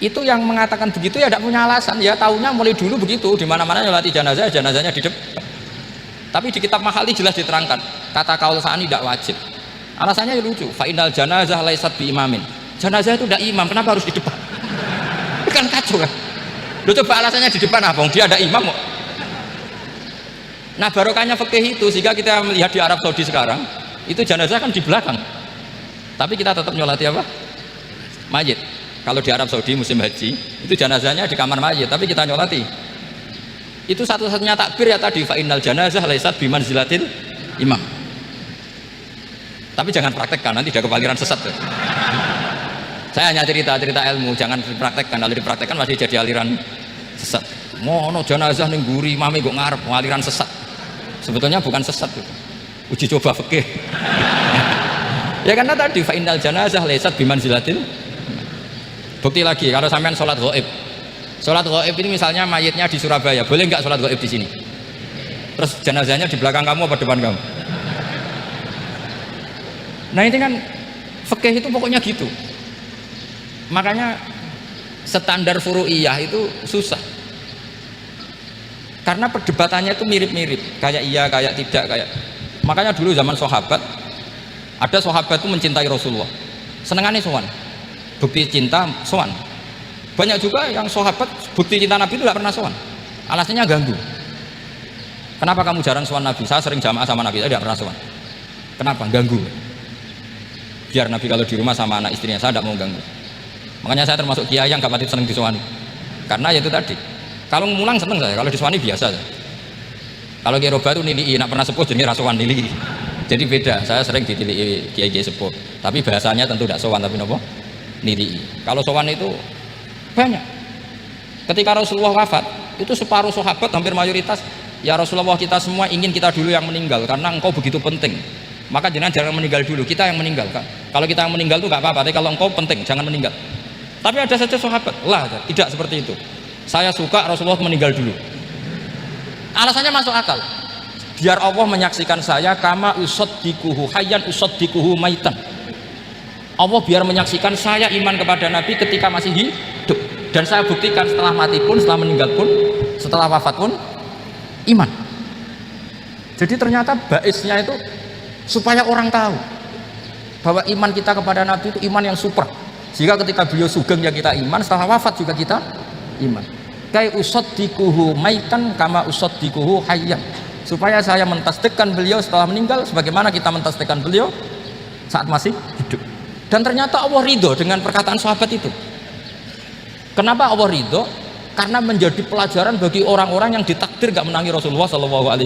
Itu yang mengatakan begitu ya tidak punya alasan, ya tahunya mulai dulu begitu, di mana-mana nyolati jenazah, jenazahnya di depan. Tapi di kitab Mahali jelas diterangkan, kata Kaul Sa'ani tidak wajib. Alasannya ya lucu, fa'inal janazah laisat bi imamin. Jenazah itu tidak imam, kenapa harus di depan? Kan kacau kan? Lu coba alasannya di depan apa? Dia ada imam kok. Nah barokahnya fikih itu, sehingga kita melihat di Arab Saudi sekarang, itu jenazah kan di belakang. Tapi kita tetap nyolati apa? Mayit. Kalau di Arab Saudi musim haji itu jenazahnya di kamar mayit, tapi kita nyolati. Itu satu-satunya takbir ya tadi, fa innal janazah laisat bimanzilatil imam. Tapi jangan praktekkan, nanti ada kepaliran sesat. Saya hanya cerita ilmu, jangan dipraktekkan. Kalau dipraktekkan masih jadi aliran sesat. Mono jenazah ning guri imame kok ngarep aliran sesat. Sebetulnya bukan sesat itu. Uji coba fikih. Ya karena tadi fa innal janazah laisat bimanzilatil. Bukti lagi kalau sampean sholat gaib. Sholat gaib ini misalnya mayitnya di Surabaya, boleh nggak sholat gaib di sini? Terus jenazahnya di belakang kamu apa depan kamu? Nah ini kan fikih itu pokoknya gitu. Makanya standar furu'iyah itu susah. Karena perdebatannya itu mirip-mirip, kayak iya, kayak tidak, kayak. Makanya dulu zaman sahabat, ada sahabat itu mencintai Rasulullah, senengannya sowan. Bukti cinta sowan. Banyak juga yang sahabat bukti cinta Nabi itu tidak pernah sowan. Alasannya ganggu. Kenapa kamu jarang sowan Nabi? Saya sering jamaah sama Nabi, saya tidak pernah sowan. Kenapa? Ganggu. Biar Nabi kalau di rumah sama anak istrinya, saya tidak mau ganggu. Makanya saya termasuk kiai yang gak pati seneng disowani. Karena ya itu tadi. Kalau mulang seneng saya, kalau disowani biasa saya. Kalau kiai roba itu nilai, nak pernah sepuh jadi rasowan nilai. Jadi beda. Saya sering ditilii kiai sepuh. Tapi bahasanya tentu tidak sowan, tapi nopo nilai. Kalau sowan itu banyak. Ketika Rasulullah wafat, itu separuh sahabat hampir mayoritas, ya Rasulullah kita semua ingin kita dulu yang meninggal karena engkau begitu penting. Maka jangan meninggal dulu, kita yang meninggal. Kalau kita yang meninggal itu nggak apa-apa, tapi kalau engkau penting jangan meninggal. Tapi ada saja sahabat, lah tidak seperti itu. Saya suka Rasulullah meninggal dulu. Alasannya masuk akal. Biar Allah menyaksikan saya kama usaddikuhu hayyan usaddikuhu maitan. Allah biar menyaksikan saya iman kepada Nabi ketika masih hidup, dan saya buktikan setelah mati pun, setelah meninggal pun, setelah wafat pun iman. Jadi ternyata baisnya itu supaya orang tahu bahwa iman kita kepada Nabi itu iman yang super, sehingga ketika beliau sugeng ya kita iman, setelah wafat juga kita iman. Kayak usaddikuhu maitan kama usaddikuhu hayyan, supaya saya mentasdikkan beliau setelah meninggal sebagaimana kita mentasdikkan beliau saat masih hidup. Dan ternyata Allah ridho dengan perkataan sahabat itu. Kenapa Allah ridho? Karena menjadi pelajaran bagi orang-orang yang ditakdir gak menangi Rasulullah SAW.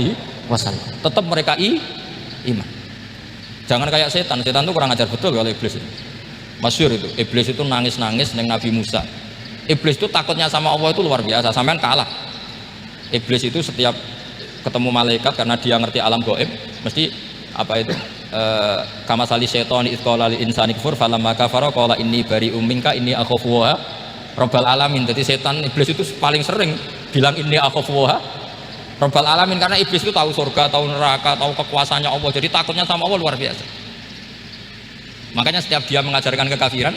Tetap mereka iman. Jangan kayak setan itu kurang ajar betul kalau iblis itu. Masyhur itu, iblis itu nangis-nangis dengan Nabi Musa. Iblis itu takutnya sama Allah itu luar biasa, sampean kalah. Iblis itu setiap ketemu malaikat karena dia ngerti alam gaib, mesti apa itu? Kama sali syaitani itqala lil insani kufur falamma kafara qala inni bari'um minka inni akhafu wa rabbal alamin. Jadi setan iblis itu paling sering bilang inni akhafu wa rabbal alamin, karena iblis itu tahu surga, tahu neraka, tahu kekuasaannya Allah. Jadi takutnya sama Allah luar biasa. Makanya setiap dia mengajarkan kekafiran,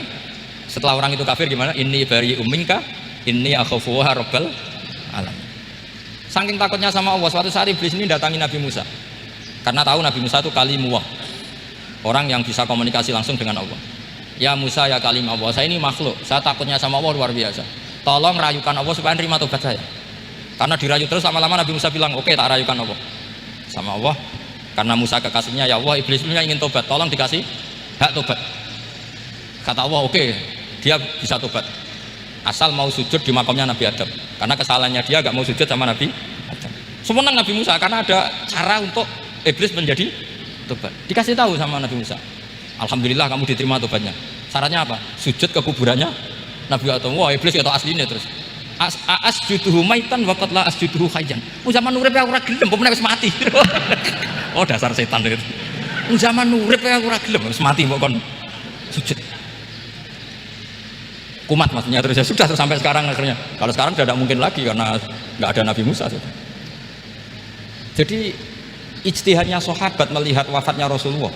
setelah orang itu kafir gimana? Inni bari'um minka inni akhafu wa rabbal alamin. Saking takutnya sama Allah, suatu saat iblis ini datangi Nabi Musa. Karena tahu Nabi Musa itu kalimullah, orang yang bisa komunikasi langsung dengan Allah. Ya Musa ya kalim Allah, saya ini makhluk, saya takutnya sama Allah luar biasa. Tolong rayukan Allah supaya nerima tobat saya. Karena dirayu terus, lama-lama Nabi Musa bilang, oke, tak rayukan Allah sama Allah. Karena Musa kekasihnya, ya Allah, iblis punya ingin tobat, tolong dikasih hak tobat. Kata Allah, oke, dia bisa tobat asal mau sujud di makamnya Nabi Adam. Karena kesalahannya dia gak mau sujud sama Nabi Adam. Semenang Nabi Musa karena ada cara untuk iblis menjadi tobat. Dikasih tahu sama Nabi Musa, alhamdulillah kamu diterima tobatnya. Syaratnya apa? Sujud ke kuburannya Nabi Adam. Wah, iblis ya tahu aslinya terus. Asjuduhu maitan wa qad la asjuduhu hayyan. Zaman urip aku ora gelem, pomene wis mati. Oh, dasar setan itu. Zaman urip aku ora gelem, wis mati kok kon sujud. Kumat maksudnya terus ya sudah sampai sekarang akhirnya. Kalau sekarang sudah tidak mungkin lagi karena nggak ada Nabi Musa. Jadi ijtihadnya sahabat melihat wafatnya Rasulullah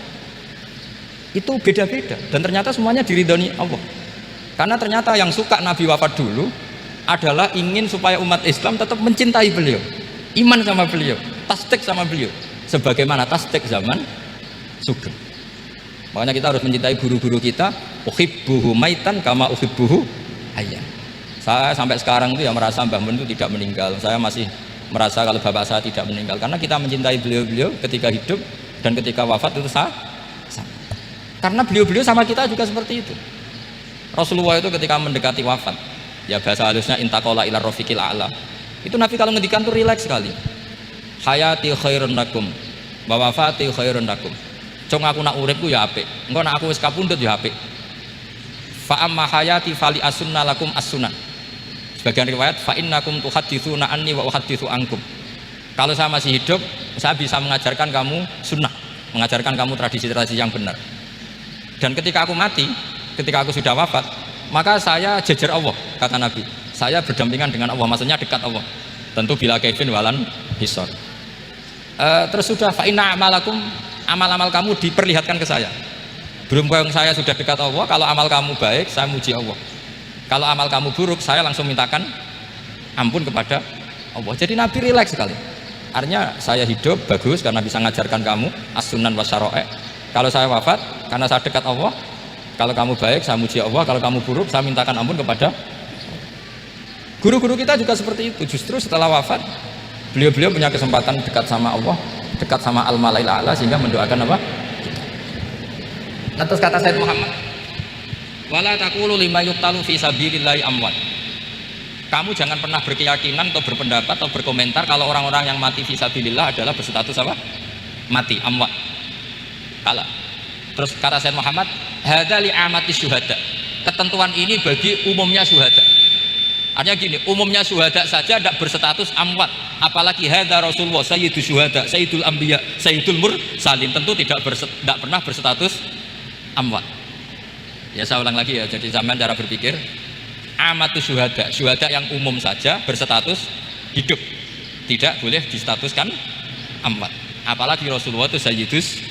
itu beda-beda, dan ternyata semuanya diridhoni Allah. Karena ternyata yang suka Nabi wafat dulu adalah ingin supaya umat Islam tetap mencintai beliau, iman sama beliau, tasdik sama beliau, sebagaimana tasdik zaman sugeng. Makanya kita harus mencintai guru-guru kita. Uhibbuhu maitan kama uhibbuhu hayyan. Saya sampai sekarang itu yang merasa Mbah Mun itu tidak meninggal. Saya masih merasa kalau bapak saya tidak meninggal, karena kita mencintai beliau-beliau ketika hidup dan ketika wafat itu sama. Karena beliau-beliau sama kita juga seperti itu. Rasulullah itu ketika mendekati wafat, ya bahasa halusnya intaqala ila rafiqil a'la. Itu Nabi kalau ngendikan tuh rileks sekali. Hayati khairun lakum wa wafati khairun lakum. Cung aku nak uripku ya apik. Engko nak aku wis kapundhut ya apik. Fa amma hayati fali asunna lakum as-sunan. Sebagian riwayat fa innakum tuhadditsuna anni wa uhadditsu ankum. Kalau saya masih hidup, saya bisa mengajarkan kamu sunnah, mengajarkan kamu tradisi-tradisi yang benar. Dan ketika aku mati, ketika aku sudah wafat, maka saya jejer Allah, kata Nabi. Saya berdampingan dengan Allah, maksudnya dekat Allah. Tentu bila kevin walan hisor. Terus sudah fa inna amalakum, amal-amal kamu diperlihatkan ke saya. Belum yang saya sudah dekat Allah, kalau amal kamu baik, saya muji Allah. Kalau amal kamu buruk, saya langsung mintakan ampun kepada Allah. Jadi Nabi rileks sekali. Artinya saya hidup bagus karena bisa mengajarkan kamu as-sunan wa syara'i. Kalau saya wafat karena saya dekat Allah. Kalau kamu baik saya muji Allah, kalau kamu buruk saya mintakan ampun kepada. Guru-guru kita juga seperti itu. Justru setelah wafat beliau-beliau punya kesempatan dekat sama Allah, dekat sama al-malail a'la, sehingga mendoakan apa? Kita. Terus kata Sayyid Muhammad, wala taqulu lima yuqtalu fi sabilillahi amwat. Kamu jangan pernah berkeyakinan atau berpendapat atau berkomentar kalau orang-orang yang mati fisabilillah adalah berstatus apa? Mati, amwat. Kalah. Terus kata Sayyid Muhammad, hadza li amati syuhada. Ketentuan ini bagi umumnya syuhada. Artinya gini, umumnya syuhada saja tidak berstatus amwat, apalagi hadza Rasulullah sayyidul syuhada, sayyidul anbiya, sayyidul mursalin, tentu tidak pernah berstatus amwat. Ya saya ulang lagi ya, jadi zaman cara berpikir amatu syuhada, syuhada yang umum saja berstatus hidup, tidak boleh distatuskan amwat. Apalagi Rasulullah itu sayyidus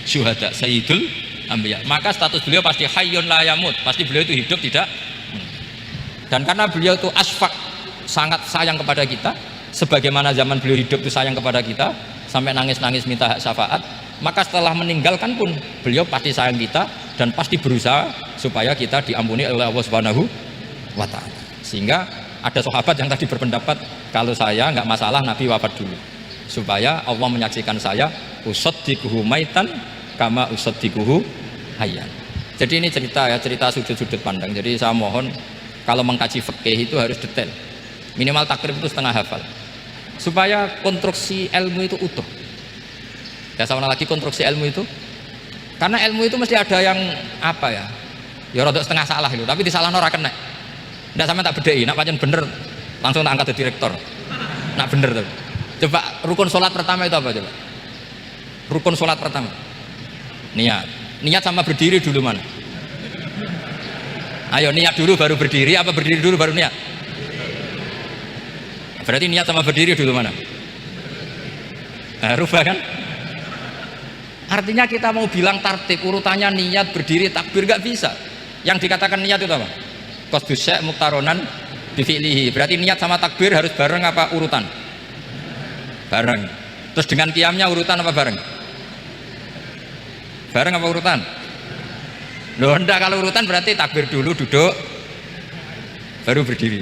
syuhada, sayyidul anbiya, maka status beliau pasti hayyun la yamut, pasti beliau itu hidup tidak. Dan karena beliau itu asfaq, sangat sayang kepada kita, sebagaimana zaman beliau hidup itu sayang kepada kita sampai nangis-nangis minta hak syafaat, maka setelah meninggalkan pun beliau pasti sayang kita dan pasti berusaha supaya kita diampuni oleh Allah Subhanahu wa ta'ala. Sehingga ada sahabat yang tadi berpendapat kalau saya nggak masalah Nabi wafat dulu supaya Allah menyaksikan saya usaddiquhu maitan kama usaddiquhu hayyan. Jadi ini cerita ya, cerita sudut-sudut pandang. Jadi saya mohon kalau mengkaji fikih itu harus detail, minimal takrib itu setengah hafal supaya konstruksi ilmu itu utuh. Ya sama lagi konstruksi ilmu itu, karena ilmu itu mesti ada yang apa ya, ya rodok setengah salah itu, tapi disalahno ora kena. Ndak sampe tak bedheki, nak pancen bener langsung tak angkat jadi direktur. Nak bener tuh. Coba rukun sholat pertama itu apa coba? Rukun sholat pertama. Niat. Niat sama berdiri dulu mana? Ayo niat dulu baru berdiri, apa berdiri dulu baru niat? Berarti niat sama berdiri dulu mana? Rubah kan? Artinya kita mau bilang tartib urutannya niat, berdiri, takbir gak bisa. Yang dikatakan niat itu apa? Qasdus syai' muqtaronan bi fi'lihi. Berarti niat sama takbir harus bareng apa urutan? Bareng. Terus dengan qiyamnya urutan apa bareng? Bareng apa urutan? Loh enggak, kalau urutan berarti takbir dulu, duduk, baru berdiri.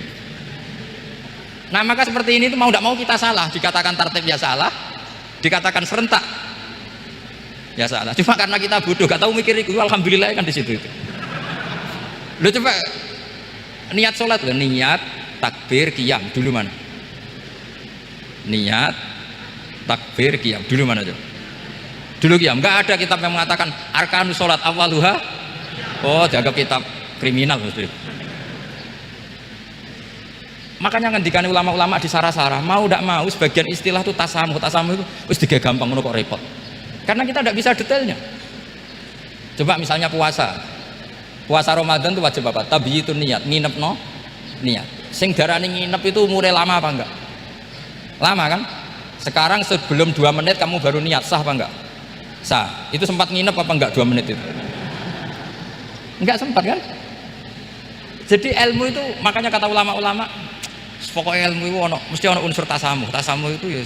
Nah maka seperti ini tuh mau tidak mau kita salah, dikatakan tartib ya salah, dikatakan serentak ya salah. Cuma karena kita bodoh, gak tahu mikir itu, alhamdulillah kan di situ itu. Lo coba niat sholat, lo niat takbir qiyam dulu mana? Niat takbir qiyam dulu mana coba? Dulu qiyam, nggak ada kitab yang mengatakan arkanus sholat awaluha. Oh, jaga kitab kriminal mesti. Makanya ngendikane ulama-ulama di sarah-sarah, mau tidak mau sebagian istilah itu tasamuh itu wis digawe gampang ngono kok repot. Karena kita tidak bisa detailnya. Coba misalnya puasa. Puasa Ramadan itu wajib apa? Tabyitun niat, nginepno niat. Sing darani nginep itu umure lama apa enggak? Lama kan? Sekarang sebelum 2 menit kamu baru niat, sah apa enggak? Sah. Itu sempat nginep apa enggak 2 menit itu? Enggak sempat kan? Jadi ilmu itu makanya kata ulama-ulama pokoknya ilmu itu mesti ada unsur tasamuh. Tasamuh itu ya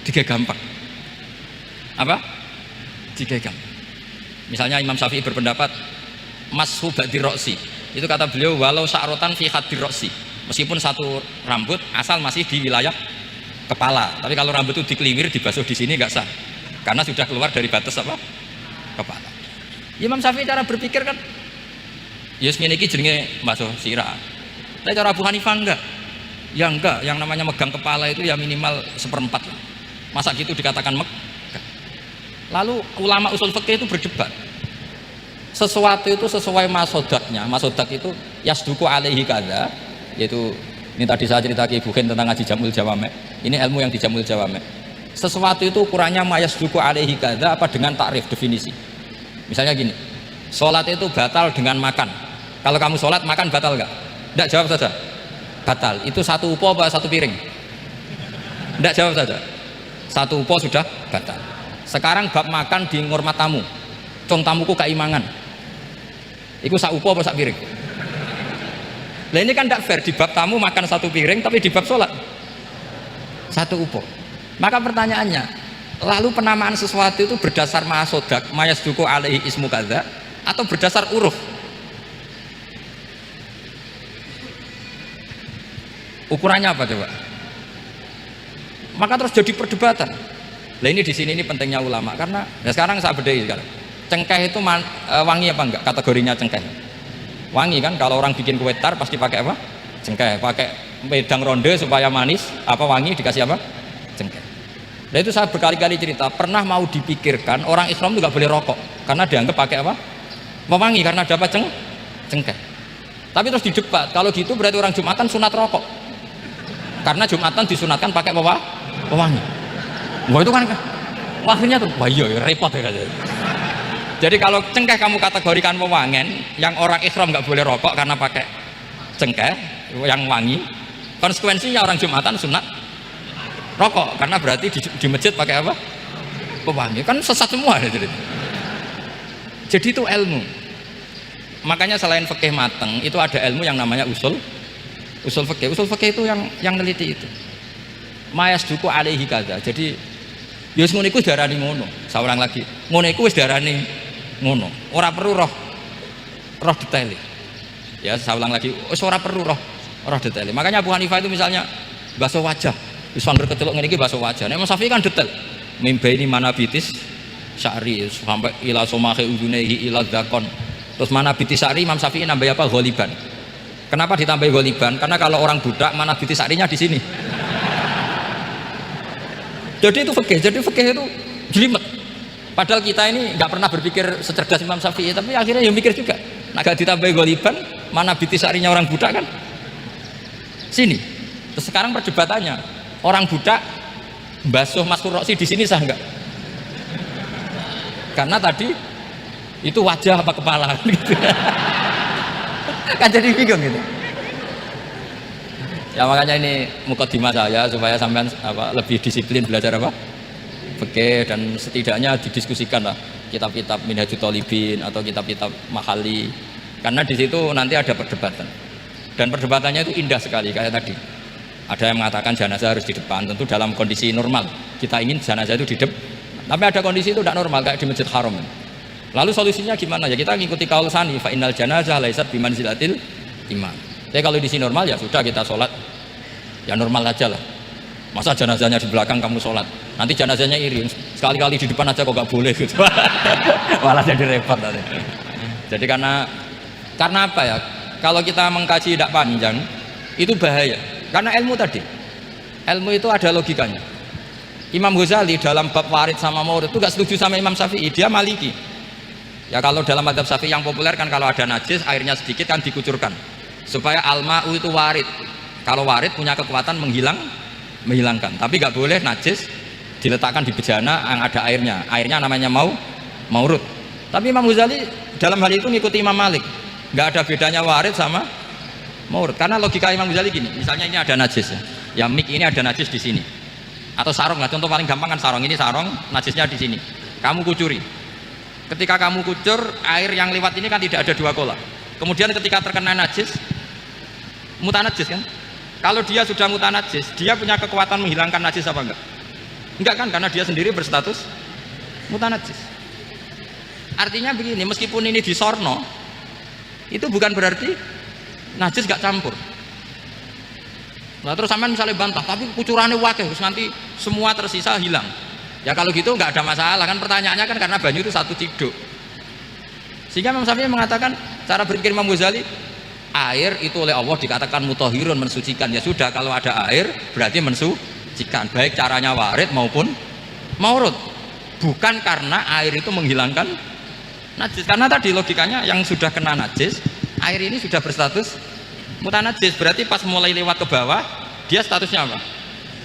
tiga gampang. Apa? Tiga gampang. Misalnya Imam Syafi'i berpendapat mashu ba'dir roksi. Itu kata beliau walau sa'rotan fi hadir roksi. Meskipun satu rambut asal masih di wilayah kepala. Tapi kalau rambut itu dikeliwir, dibasuh di sini enggak sah. Karena sudah keluar dari batas apa? Kepala. Imam Syafi'i cara berpikir kan Ya ngene iki jenenge bakso sirah. Tapi cara Abu Hanifah enggak. Ya enggak, yang namanya megang kepala itu ya minimal 1/4. Masa gitu dikatakan megah. Lalu ulama usul fikih itu berdebat. Sesuatu itu sesuai masodaknya. Masodak itu yasduku alaihi kadza, yaitu ini tadi saya cerita ke Ibu Khen tentang ngaji Jamul Jawame. Ini ilmu yang di Jamul Jawame. Sesuatu itu ukurannya mayasduku alaihi kadza apa dengan takrif definisi. Misalnya gini, sholat itu batal dengan makan. Kalau kamu sholat makan batal nggak? Nggak, jawab saja. Batal. Itu satu upo apa satu piring? Nggak, jawab saja. Satu upo sudah batal. Sekarang bab makan di ngurmat tamu. Cung tamuku keimangan. Itu sak upo apa sak piring? Nah ini kan tidak fair, di bab tamu makan satu piring tapi di bab sholat satu upo. Maka pertanyaannya, lalu penamaan sesuatu itu berdasar masodak mayasduku alaihi ismu kadza atau berdasar uruf? Ukurannya apa coba? Maka terus jadi perdebatan. Nah ini di sini ini pentingnya ulama karena ya sekarang saya bedai sekarang. Cengkeh itu wangi apa enggak? Kategorinya cengkeh. Wangi kan, kalau orang bikin kue tar pasti pakai apa? Cengkeh. Pakai wedang ronde supaya manis, apa wangi dikasih apa? Cengkeh. Nah itu saya berkali-kali cerita, pernah mau dipikirkan orang Islam juga boleh rokok karena dianggap pakai apa? Mewangi karena dapat cengkeh. Tapi terus didebat, kalau gitu berarti orang Jumatan sunat rokok. Karena Jumatan disunatkan pakai pewangi. Wah itu kan akhirnya tuh, wah iya repot ya. Jadi kalau cengkeh kamu kategorikan pewangen, yang orang Islam nggak boleh rokok karena pakai cengkeh yang wangi, konsekuensinya orang Jumatan sunat rokok karena berarti di masjid pakai apa? Pewangi. Kan sesat semua. Jadi itu ilmu. Makanya selain fikih mateng itu ada ilmu yang namanya usul fikih. Usul fikih itu yang neliti itu. Mayasduku alaihi kadza. Jadi ya ngono iku darani ngono. Saya ulang lagi. Ngono iku wis darani ngono. Ora perlu roh detail. Ya saya ulang lagi. Ora perlu roh detail. Makanya Abu Hanifah itu misalnya bakso wajah. Wis angger keceluk ngene iki bakso wajah. Nek Imam Syafi'i kan detail. Mimbaini manabitis sya'ri sampai ila somahe udunehi ila dzakon. Terus manabitis sya'ri Imam Syafi'i nambah apa? Ghaliban. Kenapa ditambahi ghaliban? Karena kalau orang budak manabitis sya'rinya di sini. Jadi itu fikih. Jadi fikih itu jelimet. Padahal kita ini nggak pernah berpikir secerdas Imam Syafi'i, tapi akhirnya ya mikir juga. Nah, gak ditambahi ghaliban, mana bitisarinya orang budak kan? Sini. Terus sekarang perdebatannya, orang budak basuh Maskur Roksi di sini sah nggak? Karena tadi itu wajah apa kepala gitu. Kan jadi bingung gitu. Ya makanya ini mukadimah saya supaya sampean lebih disiplin belajar apa? Fikih, dan setidaknya didiskusikan lah kitab-kitab Minhajul Thalibin atau kitab-kitab Mahali, karena di situ nanti ada perdebatan dan perdebatannya itu indah sekali. Kayak tadi ada yang mengatakan jenazah harus di depan, tentu dalam kondisi normal kita ingin jenazah itu di depan, tapi ada kondisi itu tidak normal kayak di Masjid Haram. Lalu solusinya gimana? Ya kita ngikuti kaul sani, fa innal janazah laisat bimanzilatil imam. Jadi kalau di sini normal ya sudah kita sholat ya normal aja lah. Masa jenazahnya di belakang kamu sholat, nanti jenazahnya iri, sekali-kali di depan aja kok gak boleh gitu. Malah jadi repot nanti. Jadi karena apa ya, kalau kita mengkaji tidak panjang itu bahaya, karena ilmu tadi, ilmu itu ada logikanya. Imam Ghazali dalam bab warid sama maurud itu gak setuju sama Imam Syafi'i, dia Maliki. Ya kalau dalam madzhab Syafi'i yang populer kan kalau ada najis airnya sedikit kan dikucurkan supaya al-ma'u itu warid. Kalau warid punya kekuatan menghilangkan, tapi nggak boleh najis diletakkan di bejana yang ada airnya namanya maurud. Tapi Imam Ghazali dalam hal itu ngikuti Imam Malik, nggak ada bedanya warid sama maurud, karena logika Imam Ghazali gini, misalnya ini ada najis ya mik ini ada najis di sini, atau sarung lah, contoh paling gampang kan sarung, ini sarung najisnya di sini, kamu kucuri. Ketika kamu kucur, air yang lewat ini kan tidak ada dua kola, kemudian ketika terkena najis mutanajis kan. Kalau dia sudah mutanajis, dia punya kekuatan menghilangkan najis apa enggak? Enggak kan, karena dia sendiri berstatus mutanajis. Artinya begini, meskipun ini disorno, itu bukan berarti najis enggak campur. Nah terus sampean misalnya bantah, tapi kucurannya wakil, terus nanti semua tersisa hilang. Ya kalau gitu enggak ada masalah kan, pertanyaannya kan karena banyu itu satu ciduk. Sehingga Imam Syafi'i mengatakan Cara berpikir Imam Ghazali, air itu oleh Allah dikatakan mutahhirun, mensucikan. Ya sudah, kalau ada air berarti mensucikan, baik caranya warid maupun maurud. Bukan karena air itu menghilangkan najis, karena tadi logikanya yang sudah kena najis, air ini sudah berstatus mutanajis, berarti pas mulai lewat ke bawah dia statusnya apa?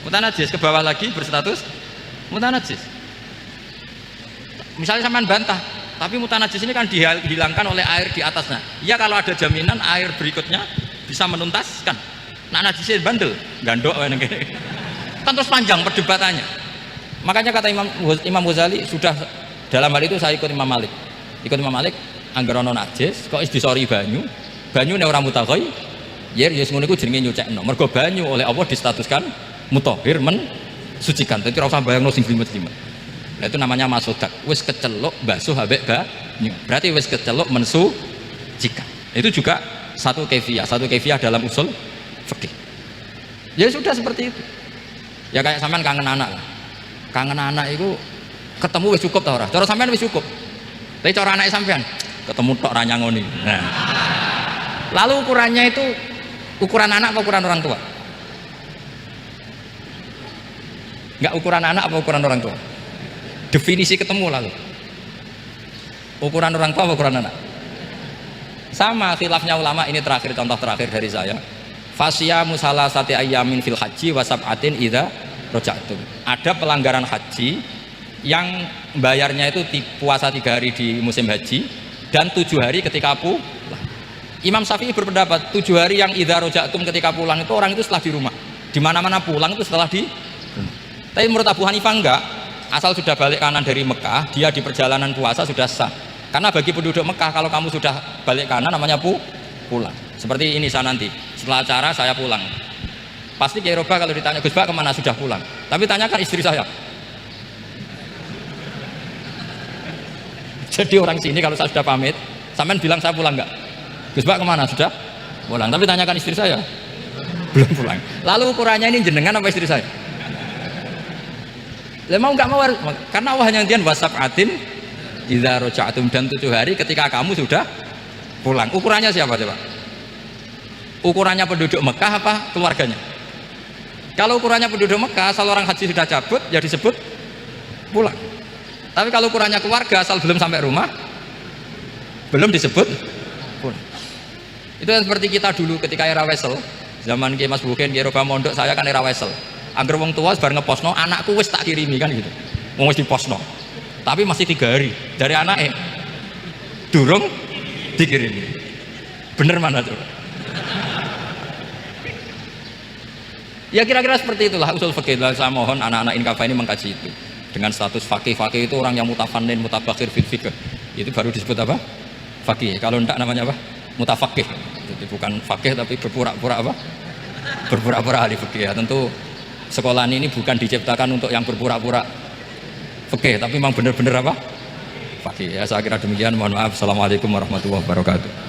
Mutanajis, ke bawah lagi berstatus mutanajis. Misalnya sampean bantah, tapi mutanajis ini kan dihilangkan oleh air di atasnya. Ya kalau ada jaminan air berikutnya bisa menuntaskan. Nah najisnya bandel, gandok kan terus panjang perdebatannya. Makanya kata Imam Ghazali, sudah dalam hal itu saya ikut Imam Malik. Ikut Imam Malik, anggar ono najis kok is disori banyu ne ora mutaghayir, ya ngono iku jenenge nyucekno. Mergo banyu oleh Allah distatuskan mutahhir, mensucikan. Dadi ora usah bayangno sing blimet-blimet. Nah, itu namanya masodak, wis keceluk basuh habek banyu, berarti wis keceluk mensucikan. Itu juga satu kefiah dalam usul fikih. Ya sudah seperti itu. Ya kayak sampean kangen anak itu ketemu wis cukup ta ora? Cara sampean wis cukup. Tapi cara anake sampean ketemu tok ra nyangoni. Nah. Lalu ukurannya itu ukuran anak apa ukuran orang tua? Enggak ukuran anak apa ukuran orang tua? Definisi ketemu lalu ukuran orang tua atau ukuran anak sama, khilafnya ulama. Ini terakhir, contoh terakhir dari saya, fasyamu salasati ayyamin fil haji wasab'atin idza raja'tum. Ada pelanggaran haji yang bayarnya itu puasa 3 hari di musim haji dan 7 hari ketika pulang. Imam Syafi'i berpendapat 7 hari yang idza raja'tum ketika pulang itu orang itu setelah di rumah, di mana-mana pulang itu setelah di rumah. Tapi menurut Abu Hanifah enggak, asal sudah balik kanan dari Mekah, dia di perjalanan puasa sudah sah. Karena bagi penduduk Mekah, kalau kamu sudah balik kanan namanya pulang. Seperti ini saya nanti, setelah acara saya pulang. Pasti Kiai Roba kalau ditanya, Gus Pak kemana? Sudah pulang. Tapi tanyakan istri saya. Jadi orang sini kalau saya sudah pamit, sampean bilang saya pulang enggak? Gus Pak kemana? Sudah pulang. Tapi tanyakan istri saya, belum pulang. Lalu ukurannya ini jenengan apa istri saya? Mau nggak mau, karena Allah hanya nyantian wasab'atin idza raja'tum, dan 7 hari ketika kamu sudah pulang. Ukurannya siapa coba? Ukurannya penduduk Mekah apa keluarganya? Kalau ukurannya penduduk Mekah, asal orang haji sudah cabut ya disebut pulang. Tapi kalau ukurannya keluarga, asal belum sampai rumah belum disebut pulang. Itu seperti kita dulu ketika era wesel, zaman Kiai Mas Buken, Kiai Roba Mondok, saya kan era wesel. Angger wong tua bar ngeposno, anakku wis tak kirimi kan gitu. Wong wis diposno. Tapi masih 3 hari dari anaknya durung dikirimi. Bener mana tuh? Ya kira-kira seperti itulah usul fikih. Saya mohon anak-anak Inkafa ini mengkaji itu. Dengan status fakih itu orang yang mutafannin, mutabakhir fil fikih. Itu baru disebut apa? Fakih. Kalau enggak namanya apa? Mutafakih. Jadi bukan fakih tapi berpura-pura apa? Berpura-pura ahli fikih. Ya, tentu sekolah ini bukan diciptakan untuk yang berpura-pura fikih, tapi memang benar-benar apa? Fakih. Ya saya kira demikian. Mohon maaf. Assalamualaikum warahmatullahi wabarakatuh.